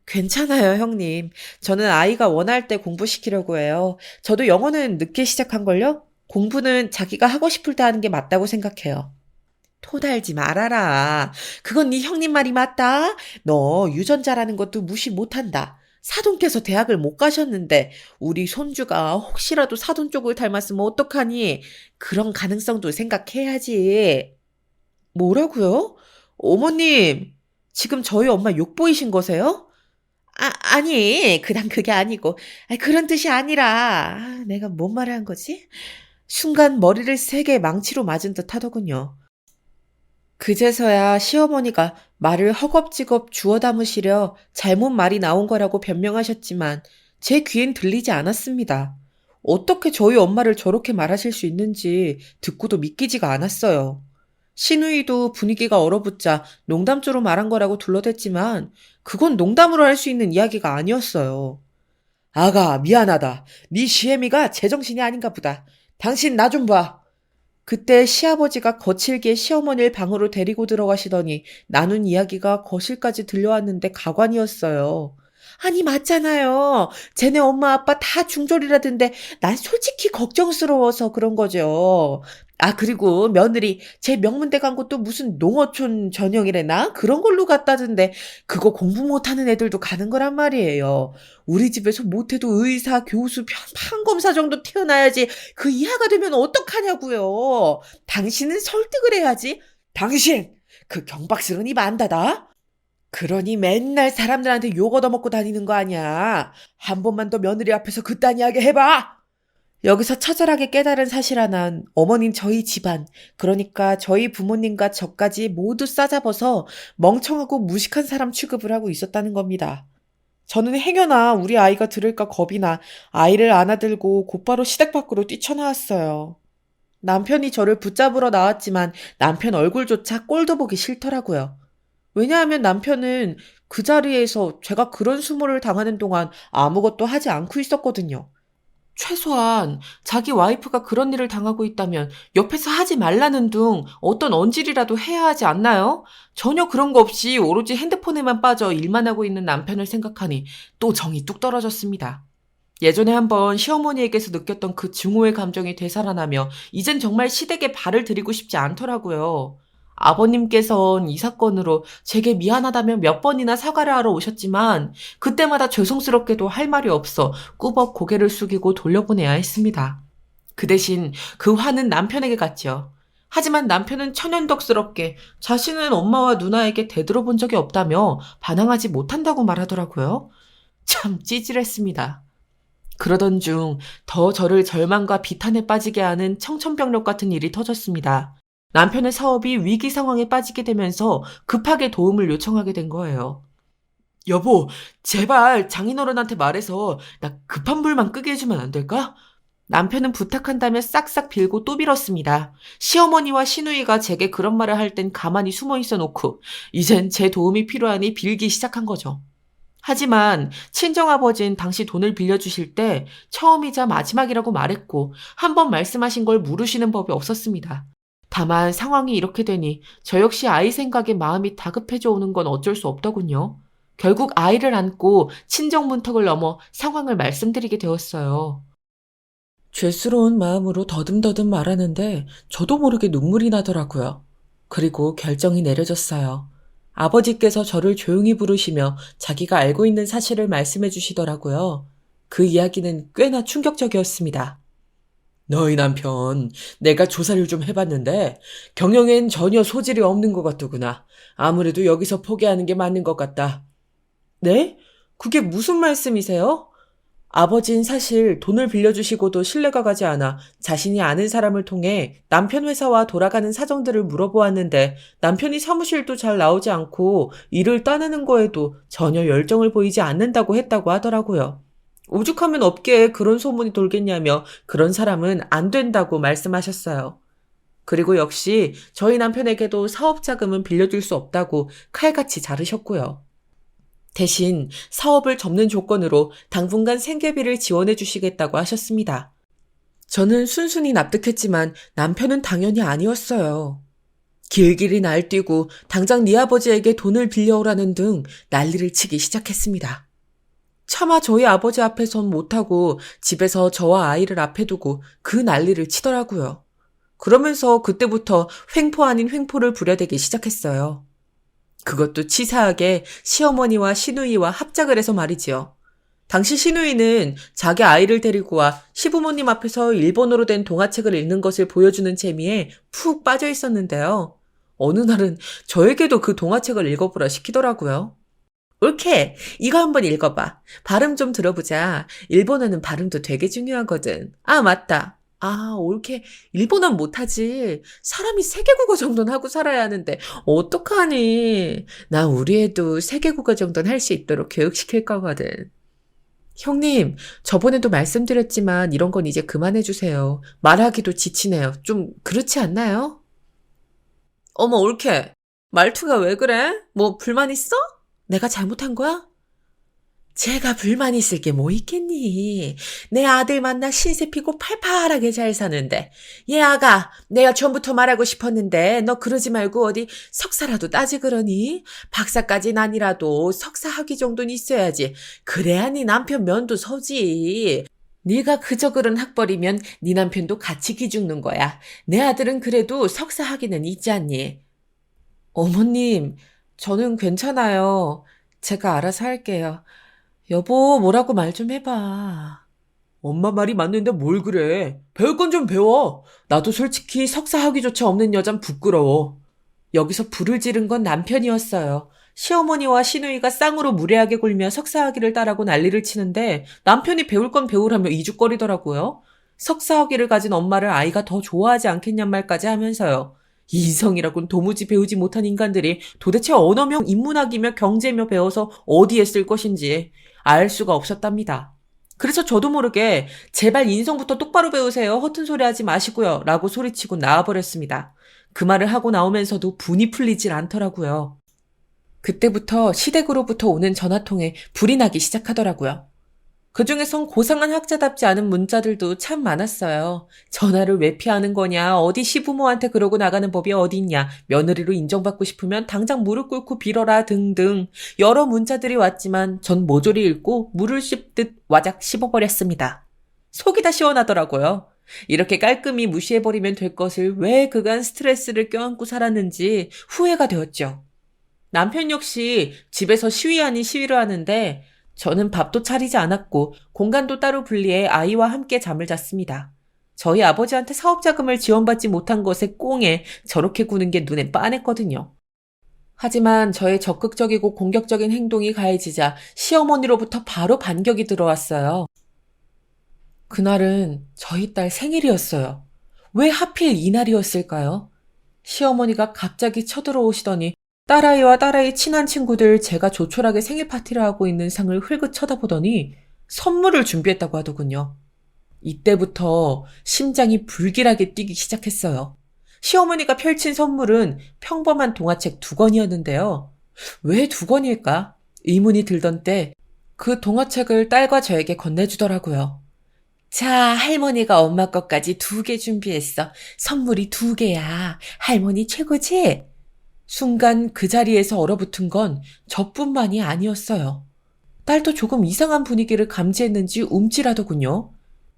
괜찮아요, 형님. 저는 아이가 원할 때 공부시키려고 해요. 저도 영어는 늦게 시작한걸요? 공부는 자기가 하고 싶을 때 하는 게 맞다고 생각해요. 토달지 말아라. 그건 네 형님 말이 맞다. 너 유전자라는 것도 무시 못한다. 사돈께서 대학을 못 가셨는데 우리 손주가 혹시라도 사돈 쪽을 닮았으면 어떡하니? 그런 가능성도 생각해야지. 뭐라고요? 어머님, 지금 저희 엄마 욕 보이신 거세요? 아니, 그냥 그게 아니고. 그런 뜻이 아니라. 내가 뭔 말을 한 거지? 순간 머리를 세게 망치로 맞은 듯 하더군요. 그제서야 시어머니가 말을 허겁지겁 주워 담으시려 잘못 말이 나온 거라고 변명하셨지만 제 귀엔 들리지 않았습니다. 어떻게 저희 엄마를 저렇게 말하실 수 있는지 듣고도 믿기지가 않았어요. 시누이도 분위기가 얼어붙자 농담조로 말한 거라고 둘러댔지만 그건 농담으로 할 수 있는 이야기가 아니었어요. 아가, 미안하다. 네 시애미가 제정신이 아닌가 보다. 당신 나 좀 봐. 그때 시아버지가 거칠게 시어머니를 방으로 데리고 들어가시더니 나눈 이야기가 거실까지 들려왔는데 가관이었어요. 아니, 맞잖아요. 쟤네 엄마 아빠 다 중졸이라던데 난 솔직히 걱정스러워서 그런 거죠. 그리고 며느리 제 명문대 간 것도 무슨 농어촌 전형이래나? 그런 걸로 갔다던데 그거 공부 못하는 애들도 가는 거란 말이에요. 우리 집에서 못해도 의사, 교수, 판검사 정도 태어나야지 그 이하가 되면 어떡하냐고요. 당신은 설득을 해야지. 당신! 그 경박스러운 입 안다다? 그러니 맨날 사람들한테 욕 얻어먹고 다니는 거 아니야. 한 번만 더 며느리 앞에서 그딴 이야기 해봐. 여기서 처절하게 깨달은 사실 하나는 어머닌 저희 집안, 그러니까 저희 부모님과 저까지 모두 싸잡아서 멍청하고 무식한 사람 취급을 하고 있었다는 겁니다. 저는 행여나 우리 아이가 들을까 겁이 나 아이를 안아들고 곧바로 시댁 밖으로 뛰쳐나왔어요. 남편이 저를 붙잡으러 나왔지만 남편 얼굴조차 꼴도 보기 싫더라고요. 왜냐하면 남편은 그 자리에서 제가 그런 수모를 당하는 동안 아무것도 하지 않고 있었거든요. 최소한 자기 와이프가 그런 일을 당하고 있다면 옆에서 하지 말라는 둥 어떤 언질이라도 해야 하지 않나요? 전혀 그런 거 없이 오로지 핸드폰에만 빠져 일만 하고 있는 남편을 생각하니 또 정이 뚝 떨어졌습니다. 예전에 한번 시어머니에게서 느꼈던 그 증오의 감정이 되살아나며 이젠 정말 시댁에 발을 들이고 싶지 않더라고요. 아버님께선 이 사건으로 제게 미안하다며 몇 번이나 사과를 하러 오셨지만 그때마다 죄송스럽게도 할 말이 없어 꾸벅 고개를 숙이고 돌려보내야 했습니다. 그 대신 그 화는 남편에게 갔죠. 하지만 남편은 천연덕스럽게 자신은 엄마와 누나에게 대들어본 적이 없다며 반항하지 못한다고 말하더라고요. 참 찌질했습니다. 그러던 중 더 저를 절망과 비탄에 빠지게 하는 청천벽력 같은 일이 터졌습니다. 남편의 사업이 위기 상황에 빠지게 되면서 급하게 도움을 요청하게 된 거예요. 여보, 제발 장인어른한테 말해서 나 급한 불만 끄게 해주면 안 될까? 남편은 부탁한다며 싹싹 빌고 또 빌었습니다. 시어머니와 시누이가 제게 그런 말을 할 땐 가만히 숨어 있어 놓고 이젠 제 도움이 필요하니 빌기 시작한 거죠. 하지만 친정아버지는 당시 돈을 빌려주실 때 처음이자 마지막이라고 말했고 한 번 말씀하신 걸 물으시는 법이 없었습니다. 다만 상황이 이렇게 되니 저 역시 아이 생각에 마음이 다급해져 오는 건 어쩔 수 없더군요. 결국 아이를 안고 친정 문턱을 넘어 상황을 말씀드리게 되었어요. 죄스러운 마음으로 더듬더듬 말하는데 저도 모르게 눈물이 나더라고요. 그리고 결정이 내려졌어요. 아버지께서 저를 조용히 부르시며 자기가 알고 있는 사실을 말씀해 주시더라고요. 그 이야기는 꽤나 충격적이었습니다. 너희 남편, 내가 조사를 좀 해봤는데 경영엔 전혀 소질이 없는 것 같더구나. 아무래도 여기서 포기하는 게 맞는 것 같다. 네? 그게 무슨 말씀이세요? 아버진 사실 돈을 빌려주시고도 신뢰가 가지 않아 자신이 아는 사람을 통해 남편 회사와 돌아가는 사정들을 물어보았는데 남편이 사무실도 잘 나오지 않고 일을 따내는 거에도 전혀 열정을 보이지 않는다고 했다고 하더라고요. 오죽하면 업계에 그런 소문이 돌겠냐며 그런 사람은 안 된다고 말씀하셨어요. 그리고 역시 저희 남편에게도 사업 자금은 빌려줄 수 없다고 칼같이 자르셨고요. 대신 사업을 접는 조건으로 당분간 생계비를 지원해 주시겠다고 하셨습니다. 저는 순순히 납득했지만 남편은 당연히 아니었어요. 길길이 날뛰고 당장 네 아버지에게 돈을 빌려오라는 등 난리를 치기 시작했습니다. 차마 저희 아버지 앞에선 못하고 집에서 저와 아이를 앞에 두고 그 난리를 치더라고요. 그러면서 그때부터 횡포 아닌 횡포를 부려대기 시작했어요. 그것도 치사하게 시어머니와 시누이와 합작을 해서 말이지요. 당시 시누이는 자기 아이를 데리고 와 시부모님 앞에서 일본어로 된 동화책을 읽는 것을 보여주는 재미에 푹 빠져 있었는데요. 어느 날은 저에게도 그 동화책을 읽어보라 시키더라고요. 옳게, 이거 한번 읽어봐. 발음 좀 들어보자. 일본어는 발음도 되게 중요하거든. 아, 맞다. 아, 옳게. 일본어는 못하지. 사람이 세계국어 정도는 하고 살아야 하는데 어떡하니. 나 우리 애도 세계국어 정도는 할 수 있도록 교육시킬 거거든. 형님, 저번에도 말씀드렸지만 이런 건 이제 그만해주세요. 말하기도 지치네요. 좀 그렇지 않나요? 어머, 옳게. 말투가 왜 그래? 뭐 불만 있어? 내가 잘못한 거야? 제가 불만 있을 게 뭐 있겠니? 내 아들 만나 신세 피고 팔팔하게 잘 사는데. 얘 아가, 내가 처음부터 말하고 싶었는데 너 그러지 말고 어디 석사라도 따지 그러니? 박사까진 아니라도 석사 학위 정도는 있어야지. 그래야 네 남편 면도 서지. 네가 그저 그런 학벌이면 네 남편도 같이 기죽는 거야. 내 아들은 그래도 석사 학위는 있지 않니? 어머님, 저는 괜찮아요. 제가 알아서 할게요. 여보, 뭐라고 말 좀 해봐. 엄마 말이 맞는데 뭘 그래. 배울 건 좀 배워. 나도 솔직히 석사 학위조차 없는 여잔 부끄러워. 여기서 불을 지른 건 남편이었어요. 시어머니와 시누이가 쌍으로 무례하게 굴며 석사 학위를 따라고 난리를 치는데 남편이 배울 건 배우라며 이죽거리더라고요. 석사학위를 가진 엄마를 아이가 더 좋아하지 않겠냔 말까지 하면서요. 이성이라곤 도무지 배우지 못한 인간들이 도대체 언어며 인문학이며 경제며 배워서 어디에 쓸 것인지 알 수가 없었답니다. 그래서 저도 모르게 제발 인성부터 똑바로 배우세요. 허튼 소리 하지 마시고요. 라고 소리치고 나와버렸습니다. 그 말을 하고 나오면서도 분이 풀리질 않더라고요. 그때부터 시댁으로부터 오는 전화통에 불이 나기 시작하더라고요. 그중에선 고상한 학자답지 않은 문자들도 참 많았어요. 전화를 왜 피하는 거냐, 어디 시부모한테 그러고 나가는 법이 어디 있냐, 며느리로 인정받고 싶으면 당장 무릎 꿇고 빌어라 등등 여러 문자들이 왔지만 전 모조리 읽고 물을 씹듯 와작 씹어버렸습니다. 속이 다 시원하더라고요. 이렇게 깔끔히 무시해버리면 될 것을 왜 그간 스트레스를 껴안고 살았는지 후회가 되었죠. 남편 역시 집에서 시위 아닌 시위를 하는데 저는 밥도 차리지 않았고 공간도 따로 분리해 아이와 함께 잠을 잤습니다. 저희 아버지한테 사업자금을 지원받지 못한 것에 꽁에 저렇게 구는 게 눈에 빤했거든요. 하지만 저의 적극적이고 공격적인 행동이 가해지자 시어머니로부터 바로 반격이 들어왔어요. 그날은 저희 딸 생일이었어요. 왜 하필 이날이었을까요? 시어머니가 갑자기 쳐들어오시더니 딸아이와 딸아이 친한 친구들 제가 조촐하게 생일 파티를 하고 있는 상을 흘끗 쳐다보더니 선물을 준비했다고 하더군요. 이때부터 심장이 불길하게 뛰기 시작했어요. 시어머니가 펼친 선물은 평범한 동화책 2권이었는데요. 왜 2권일까? 의문이 들던 때 그 동화책을 딸과 저에게 건네주더라고요. 자, 할머니가 엄마 것까지 2개 준비했어. 선물이 2개야. 할머니 최고지? 순간 그 자리에서 얼어붙은 건 저뿐만이 아니었어요. 딸도 조금 이상한 분위기를 감지했는지 움찔하더군요.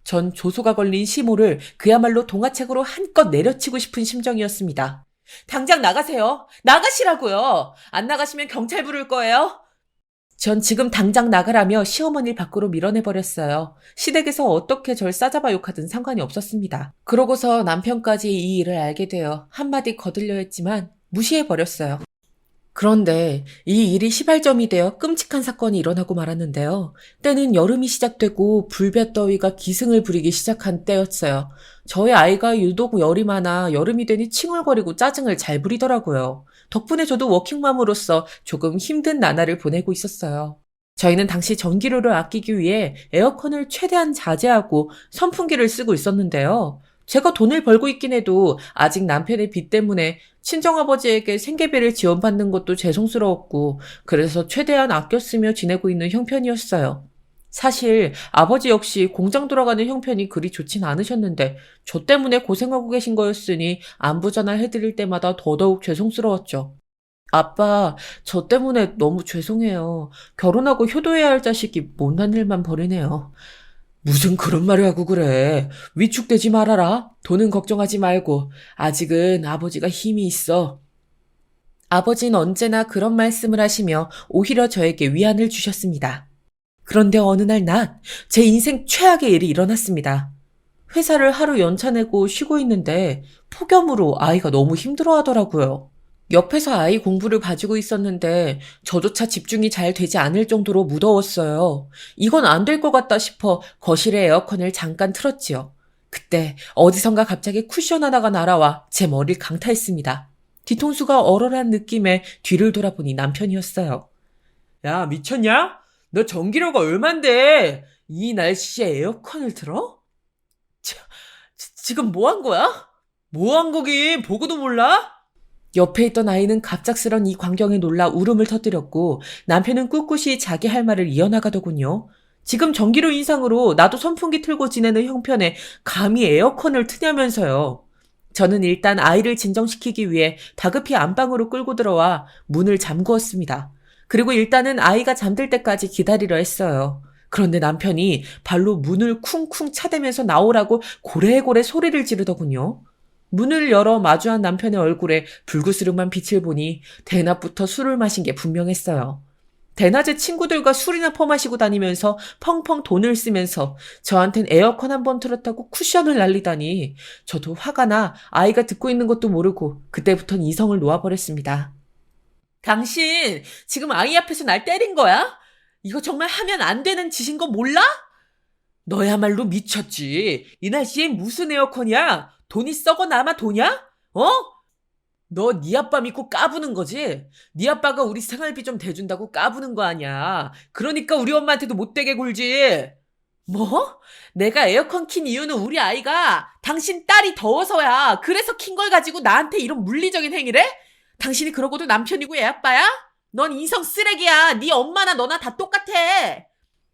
전 조소가 걸린 시모를 그야말로 동화책으로 한껏 내려치고 싶은 심정이었습니다. 당장 나가세요. 나가시라고요. 안 나가시면 경찰 부를 거예요. 전 지금 당장 나가라며 시어머니를 밖으로 밀어내버렸어요. 시댁에서 어떻게 절 싸잡아 욕하든 상관이 없었습니다. 그러고서 남편까지 이 일을 알게 되어 한마디 거들려 했지만 무시해버렸어요. 그런데 이 일이 시발점이 되어 끔찍한 사건이 일어나고 말았는데요. 때는 여름이 시작되고 불볕더위가 기승을 부리기 시작한 때였어요. 저희 아이가 유독 열이 많아 여름이 되니 칭얼거리고 짜증을 잘 부리더라고요. 덕분에 저도 워킹맘으로서 조금 힘든 나날을 보내고 있었어요. 저희는 당시 전기료를 아끼기 위해 에어컨을 최대한 자제하고 선풍기를 쓰고 있었는데요. 제가 돈을 벌고 있긴 해도 아직 남편의 빚 때문에 친정아버지에게 생계비를 지원받는 것도 죄송스러웠고 그래서 최대한 아껴 쓰며 지내고 있는 형편이었어요. 사실 아버지 역시 공장 돌아가는 형편이 그리 좋진 않으셨는데 저 때문에 고생하고 계신 거였으니 안부 전화해드릴 때마다 더더욱 죄송스러웠죠. 아빠, 저 때문에 너무 죄송해요. 결혼하고 효도해야 할 자식이 못난 일만 벌이네요. 무슨 그런 말을 하고 그래. 위축되지 말아라. 돈은 걱정하지 말고. 아직은 아버지가 힘이 있어. 아버지는 언제나 그런 말씀을 하시며 오히려 저에게 위안을 주셨습니다. 그런데 어느 날 낮, 제 인생 최악의 일이 일어났습니다. 회사를 하루 연차 내고 쉬고 있는데 폭염으로 아이가 너무 힘들어하더라고요. 옆에서 아이 공부를 봐주고 있었는데 저조차 집중이 잘 되지 않을 정도로 무더웠어요. 이건 안 될 것 같다 싶어 거실에 에어컨을 잠깐 틀었지요. 그때 어디선가 갑자기 쿠션 하나가 날아와 제 머리를 강타했습니다. 뒤통수가 얼얼한 느낌에 뒤를 돌아보니 남편이었어요. 야, 미쳤냐? 너 전기료가 얼만데 이 날씨에 에어컨을 틀어? 지금 뭐 한 거야? 뭐 한 거긴 보고도 몰라? 옆에 있던 아이는 갑작스런 이 광경에 놀라 울음을 터뜨렸고 남편은 꿋꿋이 자기 할 말을 이어나가더군요. 지금 전기료 인상으로 나도 선풍기 틀고 지내는 형편에 감히 에어컨을 트냐면서요. 저는 일단 아이를 진정시키기 위해 다급히 안방으로 끌고 들어와 문을 잠그었습니다. 그리고 일단은 아이가 잠들 때까지 기다리려 했어요. 그런데 남편이 발로 문을 쿵쿵 차대면서 나오라고 고래고래 소리를 지르더군요. 문을 열어 마주한 남편의 얼굴에 불그스름한 빛을 보니 대낮부터 술을 마신 게 분명했어요. 대낮에 친구들과 술이나 퍼마시고 다니면서 펑펑 돈을 쓰면서 저한텐 에어컨 한 번 틀었다고 쿠션을 날리다니 저도 화가 나 아이가 듣고 있는 것도 모르고 그때부턴 이성을 놓아버렸습니다. 당신 지금 아이 앞에서 날 때린 거야? 이거 정말 하면 안 되는 짓인 거 몰라? 너야말로 미쳤지. 이 날씨에 무슨 에어컨이야? 돈이 썩어 남아 도냐? 어? 너 네 아빠 믿고 까부는 거지? 네 아빠가 우리 생활비 좀 대준다고 까부는 거 아니야. 그러니까 우리 엄마한테도 못되게 굴지. 뭐? 내가 에어컨 킨 이유는 우리 아이가 당신 딸이 더워서야. 그래서 킨 걸 가지고 나한테 이런 물리적인 행위를 해? 당신이 그러고도 남편이고 애 아빠야? 넌 인성 쓰레기야. 네 엄마나 너나 다 똑같아.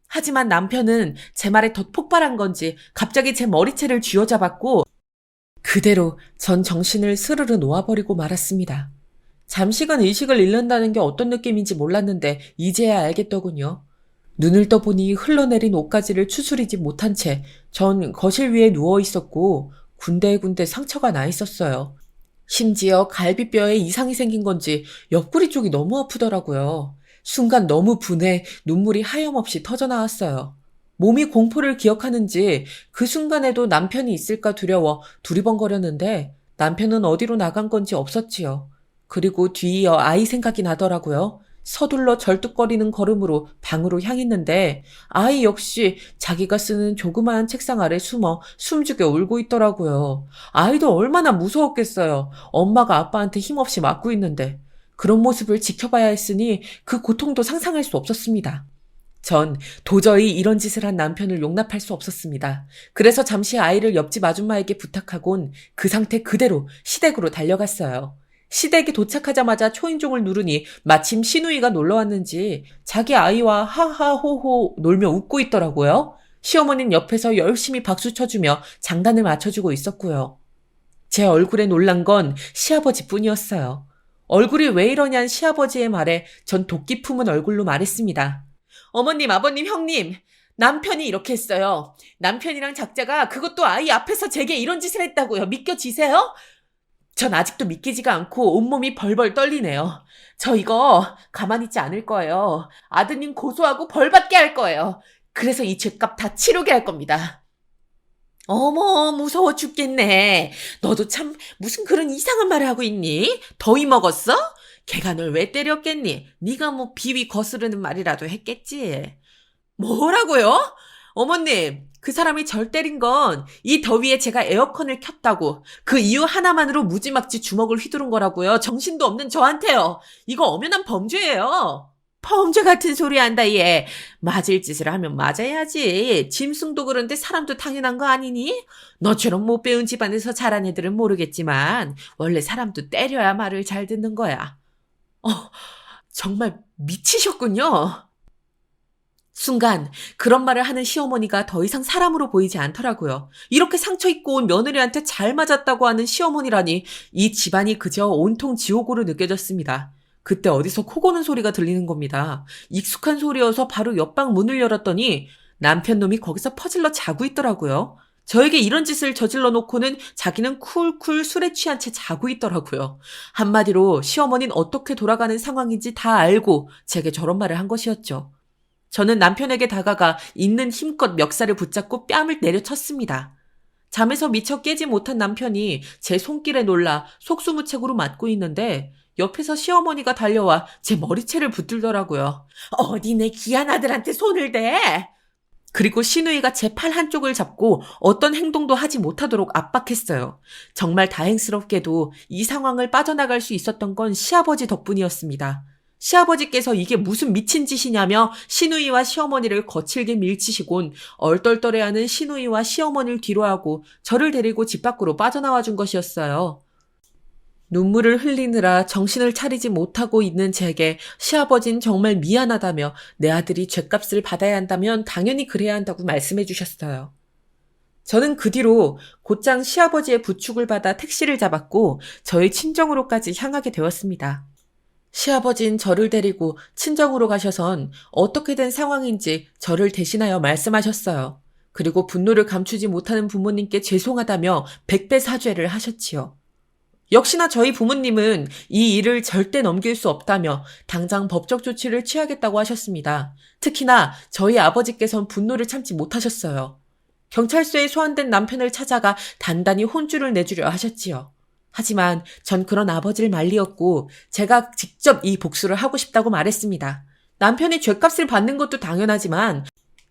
하지만 남편은 제 말에 더 폭발한 건지 갑자기 제 머리채를 쥐어잡았고 그대로 전 정신을 스르르 놓아버리고 말았습니다. 잠시간 의식을 잃는다는 게 어떤 느낌인지 몰랐는데 이제야 알겠더군요. 눈을 떠보니 흘러내린 옷가지를 추스리지 못한 채 전 거실 위에 누워 있었고 군데군데 상처가 나 있었어요. 심지어 갈비뼈에 이상이 생긴 건지 옆구리 쪽이 너무 아프더라고요. 순간 너무 분해 눈물이 하염없이 터져나왔어요. 몸이 공포를 기억하는지 그 순간에도 남편이 있을까 두려워 두리번거렸는데 남편은 어디로 나간 건지 없었지요. 그리고 뒤이어 아이 생각이 나더라고요. 서둘러 절뚝거리는 걸음으로 방으로 향했는데 아이 역시 자기가 쓰는 조그마한 책상 아래 숨어 숨죽여 울고 있더라고요. 아이도 얼마나 무서웠겠어요. 엄마가 아빠한테 힘없이 맞고 있는데. 그런 모습을 지켜봐야 했으니 그 고통도 상상할 수 없었습니다. 전 도저히 이런 짓을 한 남편을 용납할 수 없었습니다. 그래서 잠시 아이를 옆집 아줌마에게 부탁하곤 그 상태 그대로 시댁으로 달려갔어요. 시댁에 도착하자마자 초인종을 누르니 마침 시누이가 놀러왔는지 자기 아이와 하하호호 놀며 웃고 있더라고요. 시어머니는 옆에서 열심히 박수 쳐주며 장단을 맞춰주고 있었고요. 제 얼굴에 놀란 건 시아버지뿐이었어요. 얼굴이 왜 이러냐는 시아버지의 말에 전 도끼 품은 얼굴로 말했습니다. 어머님, 아버님, 형님, 남편이 이렇게 했어요. 남편이랑 작자가 그것도 아이 앞에서 제게 이런 짓을 했다고요. 믿겨지세요? 전 아직도 믿기지가 않고 온몸이 벌벌 떨리네요. 저 이거 가만히 있지 않을 거예요. 아드님 고소하고 벌받게 할 거예요. 그래서 이 죗값 다 치르게 할 겁니다. 어머, 무서워 죽겠네. 너도 참 무슨 그런 이상한 말을 하고 있니? 더위 먹었어? 걔가 널 왜 때렸겠니? 네가 뭐 비위 거스르는 말이라도 했겠지. 뭐라고요? 어머님, 그 사람이 절 때린 건 이 더위에 제가 에어컨을 켰다고 그 이유 하나만으로 무지막지 주먹을 휘두른 거라고요. 정신도 없는 저한테요. 이거 엄연한 범죄예요. 범죄 같은 소리 한다 얘. 맞을 짓을 하면 맞아야지. 짐승도 그런데 사람도 당연한 거 아니니? 너처럼 못 배운 집안에서 자란 애들은 모르겠지만 원래 사람도 때려야 말을 잘 듣는 거야. 정말 미치셨군요. 순간 그런 말을 하는 시어머니가 더 이상 사람으로 보이지 않더라고요. 이렇게 상처 입고 온 며느리한테 잘 맞았다고 하는 시어머니라니 이 집안이 그저 온통 지옥으로 느껴졌습니다. 그때 어디서 코 고는 소리가 들리는 겁니다. 익숙한 소리여서 바로 옆방 문을 열었더니 남편 놈이 거기서 퍼질러 자고 있더라고요. 저에게 이런 짓을 저질러 놓고는 자기는 쿨쿨 술에 취한 채 자고 있더라고요. 한마디로 시어머니는 어떻게 돌아가는 상황인지 다 알고 제게 저런 말을 한 것이었죠. 저는 남편에게 다가가 있는 힘껏 멱살을 붙잡고 뺨을 내려쳤습니다. 잠에서 미처 깨지 못한 남편이 제 손길에 놀라 속수무책으로 맞고 있는데 옆에서 시어머니가 달려와 제 머리채를 붙들더라고요. 어디 내 귀한 아들한테 손을 대? 그리고 시누이가 제 팔 한쪽을 잡고 어떤 행동도 하지 못하도록 압박했어요. 정말 다행스럽게도 이 상황을 빠져나갈 수 있었던 건 시아버지 덕분이었습니다. 시아버지께서 이게 무슨 미친 짓이냐며 시누이와 시어머니를 거칠게 밀치시곤 얼떨떨해하는 시누이와 시어머니를 뒤로하고 저를 데리고 집 밖으로 빠져나와 준 것이었어요. 눈물을 흘리느라 정신을 차리지 못하고 있는 제게 시아버진 정말 미안하다며 내 아들이 죗값을 받아야 한다면 당연히 그래야 한다고 말씀해 주셨어요. 저는 그 뒤로 곧장 시아버지의 부축을 받아 택시를 잡았고 저희 친정으로까지 향하게 되었습니다. 시아버진 저를 데리고 친정으로 가셔선 어떻게 된 상황인지 저를 대신하여 말씀하셨어요. 그리고 분노를 감추지 못하는 부모님께 죄송하다며 100배 사죄를 하셨지요. 역시나 저희 부모님은 이 일을 절대 넘길 수 없다며 당장 법적 조치를 취하겠다고 하셨습니다. 특히나 저희 아버지께선 분노를 참지 못하셨어요. 경찰서에 소환된 남편을 찾아가 단단히 혼주를 내주려 하셨지요. 하지만 전 그런 아버지를 말리었고 제가 직접 이 복수를 하고 싶다고 말했습니다. 남편이 죗값을 받는 것도 당연하지만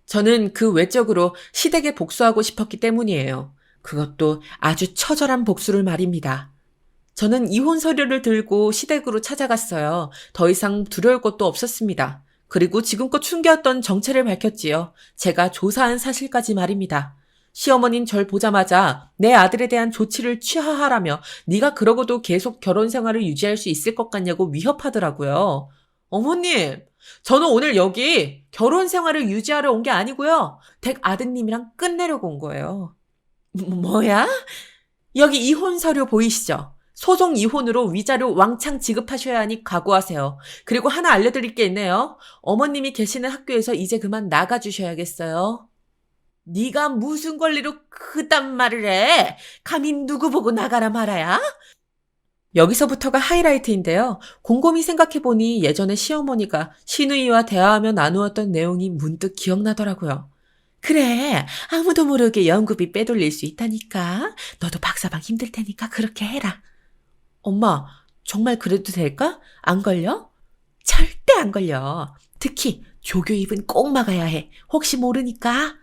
저는 그 외적으로 시댁에 복수하고 싶었기 때문이에요. 그것도 아주 처절한 복수를 말입니다. 저는 이혼 서류를 들고 시댁으로 찾아갔어요. 더 이상 두려울 것도 없었습니다. 그리고 지금껏 숨겨왔던 정체를 밝혔지요. 제가 조사한 사실까지 말입니다. 시어머니는 절 보자마자 내 아들에 대한 조치를 취하하라며 네가 그러고도 계속 결혼 생활을 유지할 수 있을 것 같냐고 위협하더라고요. 어머님, 저는 오늘 여기 결혼 생활을 유지하러 온 게 아니고요. 댁 아드님이랑 끝내려고 온 거예요. 뭐야? 여기 이혼 서류 보이시죠? 소송 이혼으로 위자료 왕창 지급하셔야 하니 각오하세요. 그리고 하나 알려드릴 게 있네요. 어머님이 계시는 학교에서 이제 그만 나가주셔야겠어요. 네가 무슨 권리로 그딴 말을 해? 감히 누구 보고 나가라 말아야? 여기서부터가 하이라이트인데요. 곰곰이 생각해보니 예전에 시어머니가 시누이와 대화하며 나누었던 내용이 문득 기억나더라고요. 그래, 아무도 모르게 연구비 빼돌릴 수 있다니까. 너도 박사방 힘들 테니까 그렇게 해라. 엄마, 정말 그래도 될까? 안 걸려? 절대 안 걸려. 특히 조교 입은 꼭 막아야 해. 혹시 모르니까.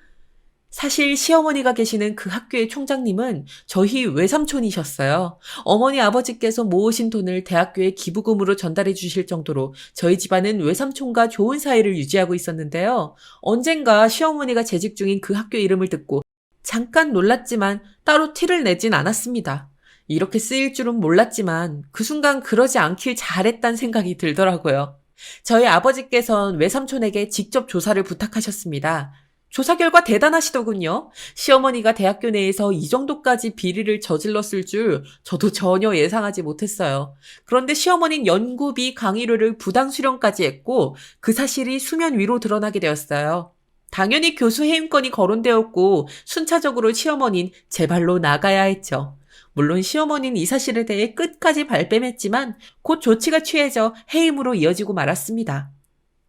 사실 시어머니가 계시는 그 학교의 총장님은 저희 외삼촌이셨어요. 어머니 아버지께서 모으신 돈을 대학교에 기부금으로 전달해 주실 정도로 저희 집안은 외삼촌과 좋은 사이를 유지하고 있었는데요. 언젠가 시어머니가 재직 중인 그 학교 이름을 듣고 잠깐 놀랐지만 따로 티를 내진 않았습니다. 이렇게 쓰일 줄은 몰랐지만 그 순간 그러지 않길 잘했단 생각이 들더라고요. 저희 아버지께서는 외삼촌에게 직접 조사를 부탁하셨습니다. 조사 결과 대단하시더군요. 시어머니가 대학교 내에서 이 정도까지 비리를 저질렀을 줄 저도 전혀 예상하지 못했어요. 그런데 시어머니는 연구비 강의료를 부당 수령까지 했고 그 사실이 수면 위로 드러나게 되었어요. 당연히 교수 해임권이 거론되었고 순차적으로 시어머니는 제 발로 나가야 했죠. 물론 시어머니는 이 사실에 대해 끝까지 발뺌했지만 곧 조치가 취해져 해임으로 이어지고 말았습니다.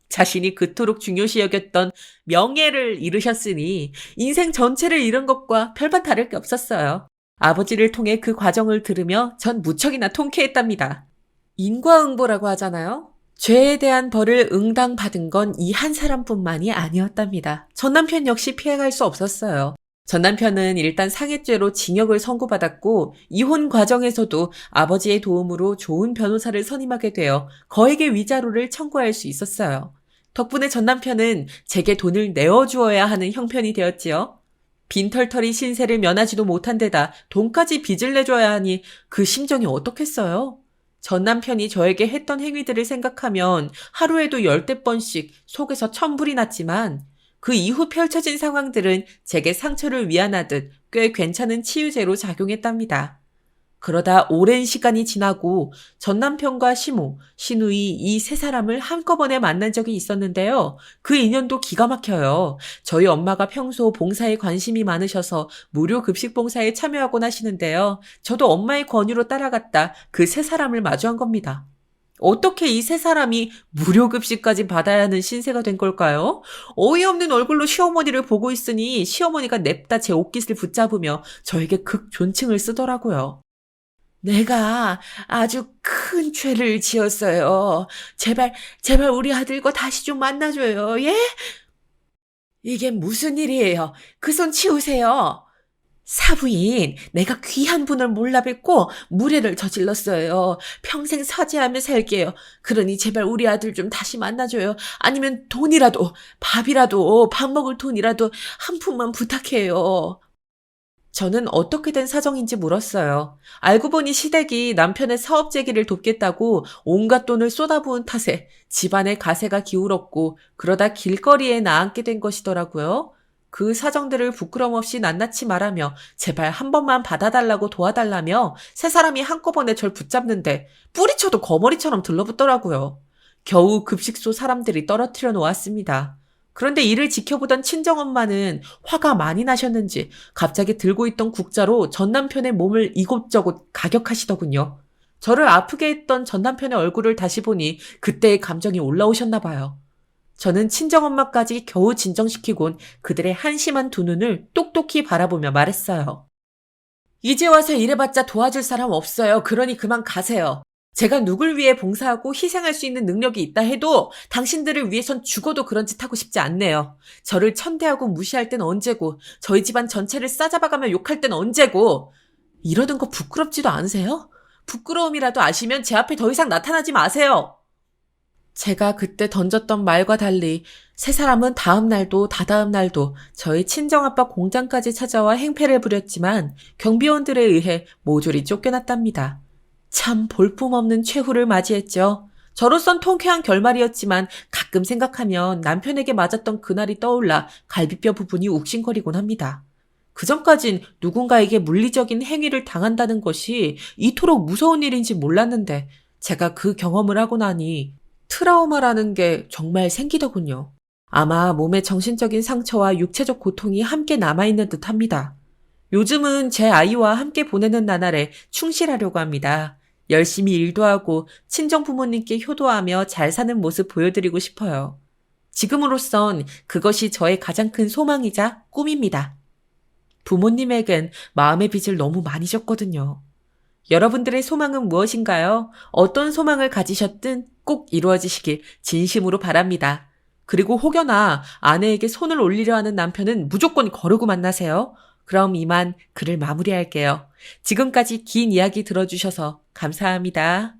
자신이 그토록 중요시 여겼던 명예를 잃으셨으니 인생 전체를 잃은 것과 별반 다를 게 없었어요. 아버지를 통해 그 과정을 들으며 전 무척이나 통쾌했답니다. 인과응보라고 하잖아요. 죄에 대한 벌을 응당받은 건 이 한 사람뿐만이 아니었답니다. 전 남편 역시 피해갈 수 없었어요. 전 남편은 일단 상해죄로 징역을 선고받았고 이혼 과정에서도 아버지의 도움으로 좋은 변호사를 선임하게 되어 거액의 위자료를 청구할 수 있었어요. 덕분에 전 남편은 제게 돈을 내어주어야 하는 형편이 되었지요. 빈털터리 신세를 면하지도 못한 데다 돈까지 빚을 내줘야 하니 그 심정이 어떻겠어요? 전 남편이 저에게 했던 행위들을 생각하면 하루에도 10대 번씩 속에서 천불이 났지만 그 이후 펼쳐진 상황들은 제게 상처를 위안하듯 꽤 괜찮은 치유제로 작용했답니다. 그러다 오랜 시간이 지나고 전 남편과 시모, 시누이 이 세 사람을 한꺼번에 만난 적이 있었는데요. 그 인연도 기가 막혀요. 저희 엄마가 평소 봉사에 관심이 많으셔서 무료 급식 봉사에 참여하곤 하시는데요. 저도 엄마의 권유로 따라갔다 그 세 사람을 마주한 겁니다. 어떻게 이 세 사람이 무료 급식까지 받아야 하는 신세가 된 걸까요? 어이없는 얼굴로 시어머니를 보고 있으니 시어머니가 냅다 제 옷깃을 붙잡으며 저에게 극 존칭을 쓰더라고요. 내가 아주 큰 죄를 지었어요. 제발 우리 아들과 다시 좀 만나줘요. 예? 이게 무슨 일이에요? 그 손 치우세요. 사부인, 내가 귀한 분을 몰라 뵙고 무례를 저질렀어요. 평생 사죄하며 살게요. 그러니 제발 우리 아들 좀 다시 만나줘요. 아니면 돈이라도, 밥이라도, 밥 먹을 돈이라도 한 푼만 부탁해요. 저는 어떻게 된 사정인지 물었어요. 알고 보니 시댁이 남편의 사업 재기를 돕겠다고 온갖 돈을 쏟아부은 탓에 집안의 가세가 기울었고 그러다 길거리에 나앉게 된 것이더라고요. 그 사정들을 부끄럼 없이 낱낱이 말하며 제발 한 번만 받아달라고 도와달라며 세 사람이 한꺼번에 절 붙잡는데 뿌리쳐도 거머리처럼 들러붙더라고요. 겨우 급식소 사람들이 떨어뜨려 놓았습니다. 그런데 이를 지켜보던 친정엄마는 화가 많이 나셨는지 갑자기 들고 있던 국자로 전 남편의 몸을 이곳저곳 가격하시더군요. 저를 아프게 했던 전 남편의 얼굴을 다시 보니 그때의 감정이 올라오셨나 봐요. 저는 친정엄마까지 겨우 진정시키곤 그들의 한심한 두 눈을 똑똑히 바라보며 말했어요. 이제 와서 이래봤자 도와줄 사람 없어요. 그러니 그만 가세요. 제가 누굴 위해 봉사하고 희생할 수 있는 능력이 있다 해도 당신들을 위해선 죽어도 그런 짓 하고 싶지 않네요. 저를 천대하고 무시할 땐 언제고, 저희 집안 전체를 싸잡아가며 욕할 땐 언제고, 이러는 거 부끄럽지도 않으세요? 부끄러움이라도 아시면 제 앞에 더 이상 나타나지 마세요. 제가 그때 던졌던 말과 달리 세 사람은 다음 날도 다다음 날도 저희 친정아빠 공장까지 찾아와 행패를 부렸지만 경비원들에 의해 모조리 쫓겨났답니다. 참 볼품없는 최후를 맞이했죠. 저로선 통쾌한 결말이었지만 가끔 생각하면 남편에게 맞았던 그날이 떠올라 갈비뼈 부분이 욱신거리곤 합니다. 그전까진 누군가에게 물리적인 행위를 당한다는 것이 이토록 무서운 일인지 몰랐는데 제가 그 경험을 하고 나니 트라우마라는 게 정말 생기더군요. 아마 몸의 정신적인 상처와 육체적 고통이 함께 남아있는 듯 합니다. 요즘은 제 아이와 함께 보내는 나날에 충실하려고 합니다. 열심히 일도 하고 친정 부모님께 효도하며 잘 사는 모습 보여드리고 싶어요. 지금으로선 그것이 저의 가장 큰 소망이자 꿈입니다. 부모님에겐 마음의 빚을 너무 많이 졌거든요. 여러분들의 소망은 무엇인가요? 어떤 소망을 가지셨든 꼭 이루어지시길 진심으로 바랍니다. 그리고 혹여나 아내에게 손을 올리려 하는 남편은 무조건 거르고 만나세요. 그럼 이만 글을 마무리할게요. 지금까지 긴 이야기 들어주셔서 감사합니다.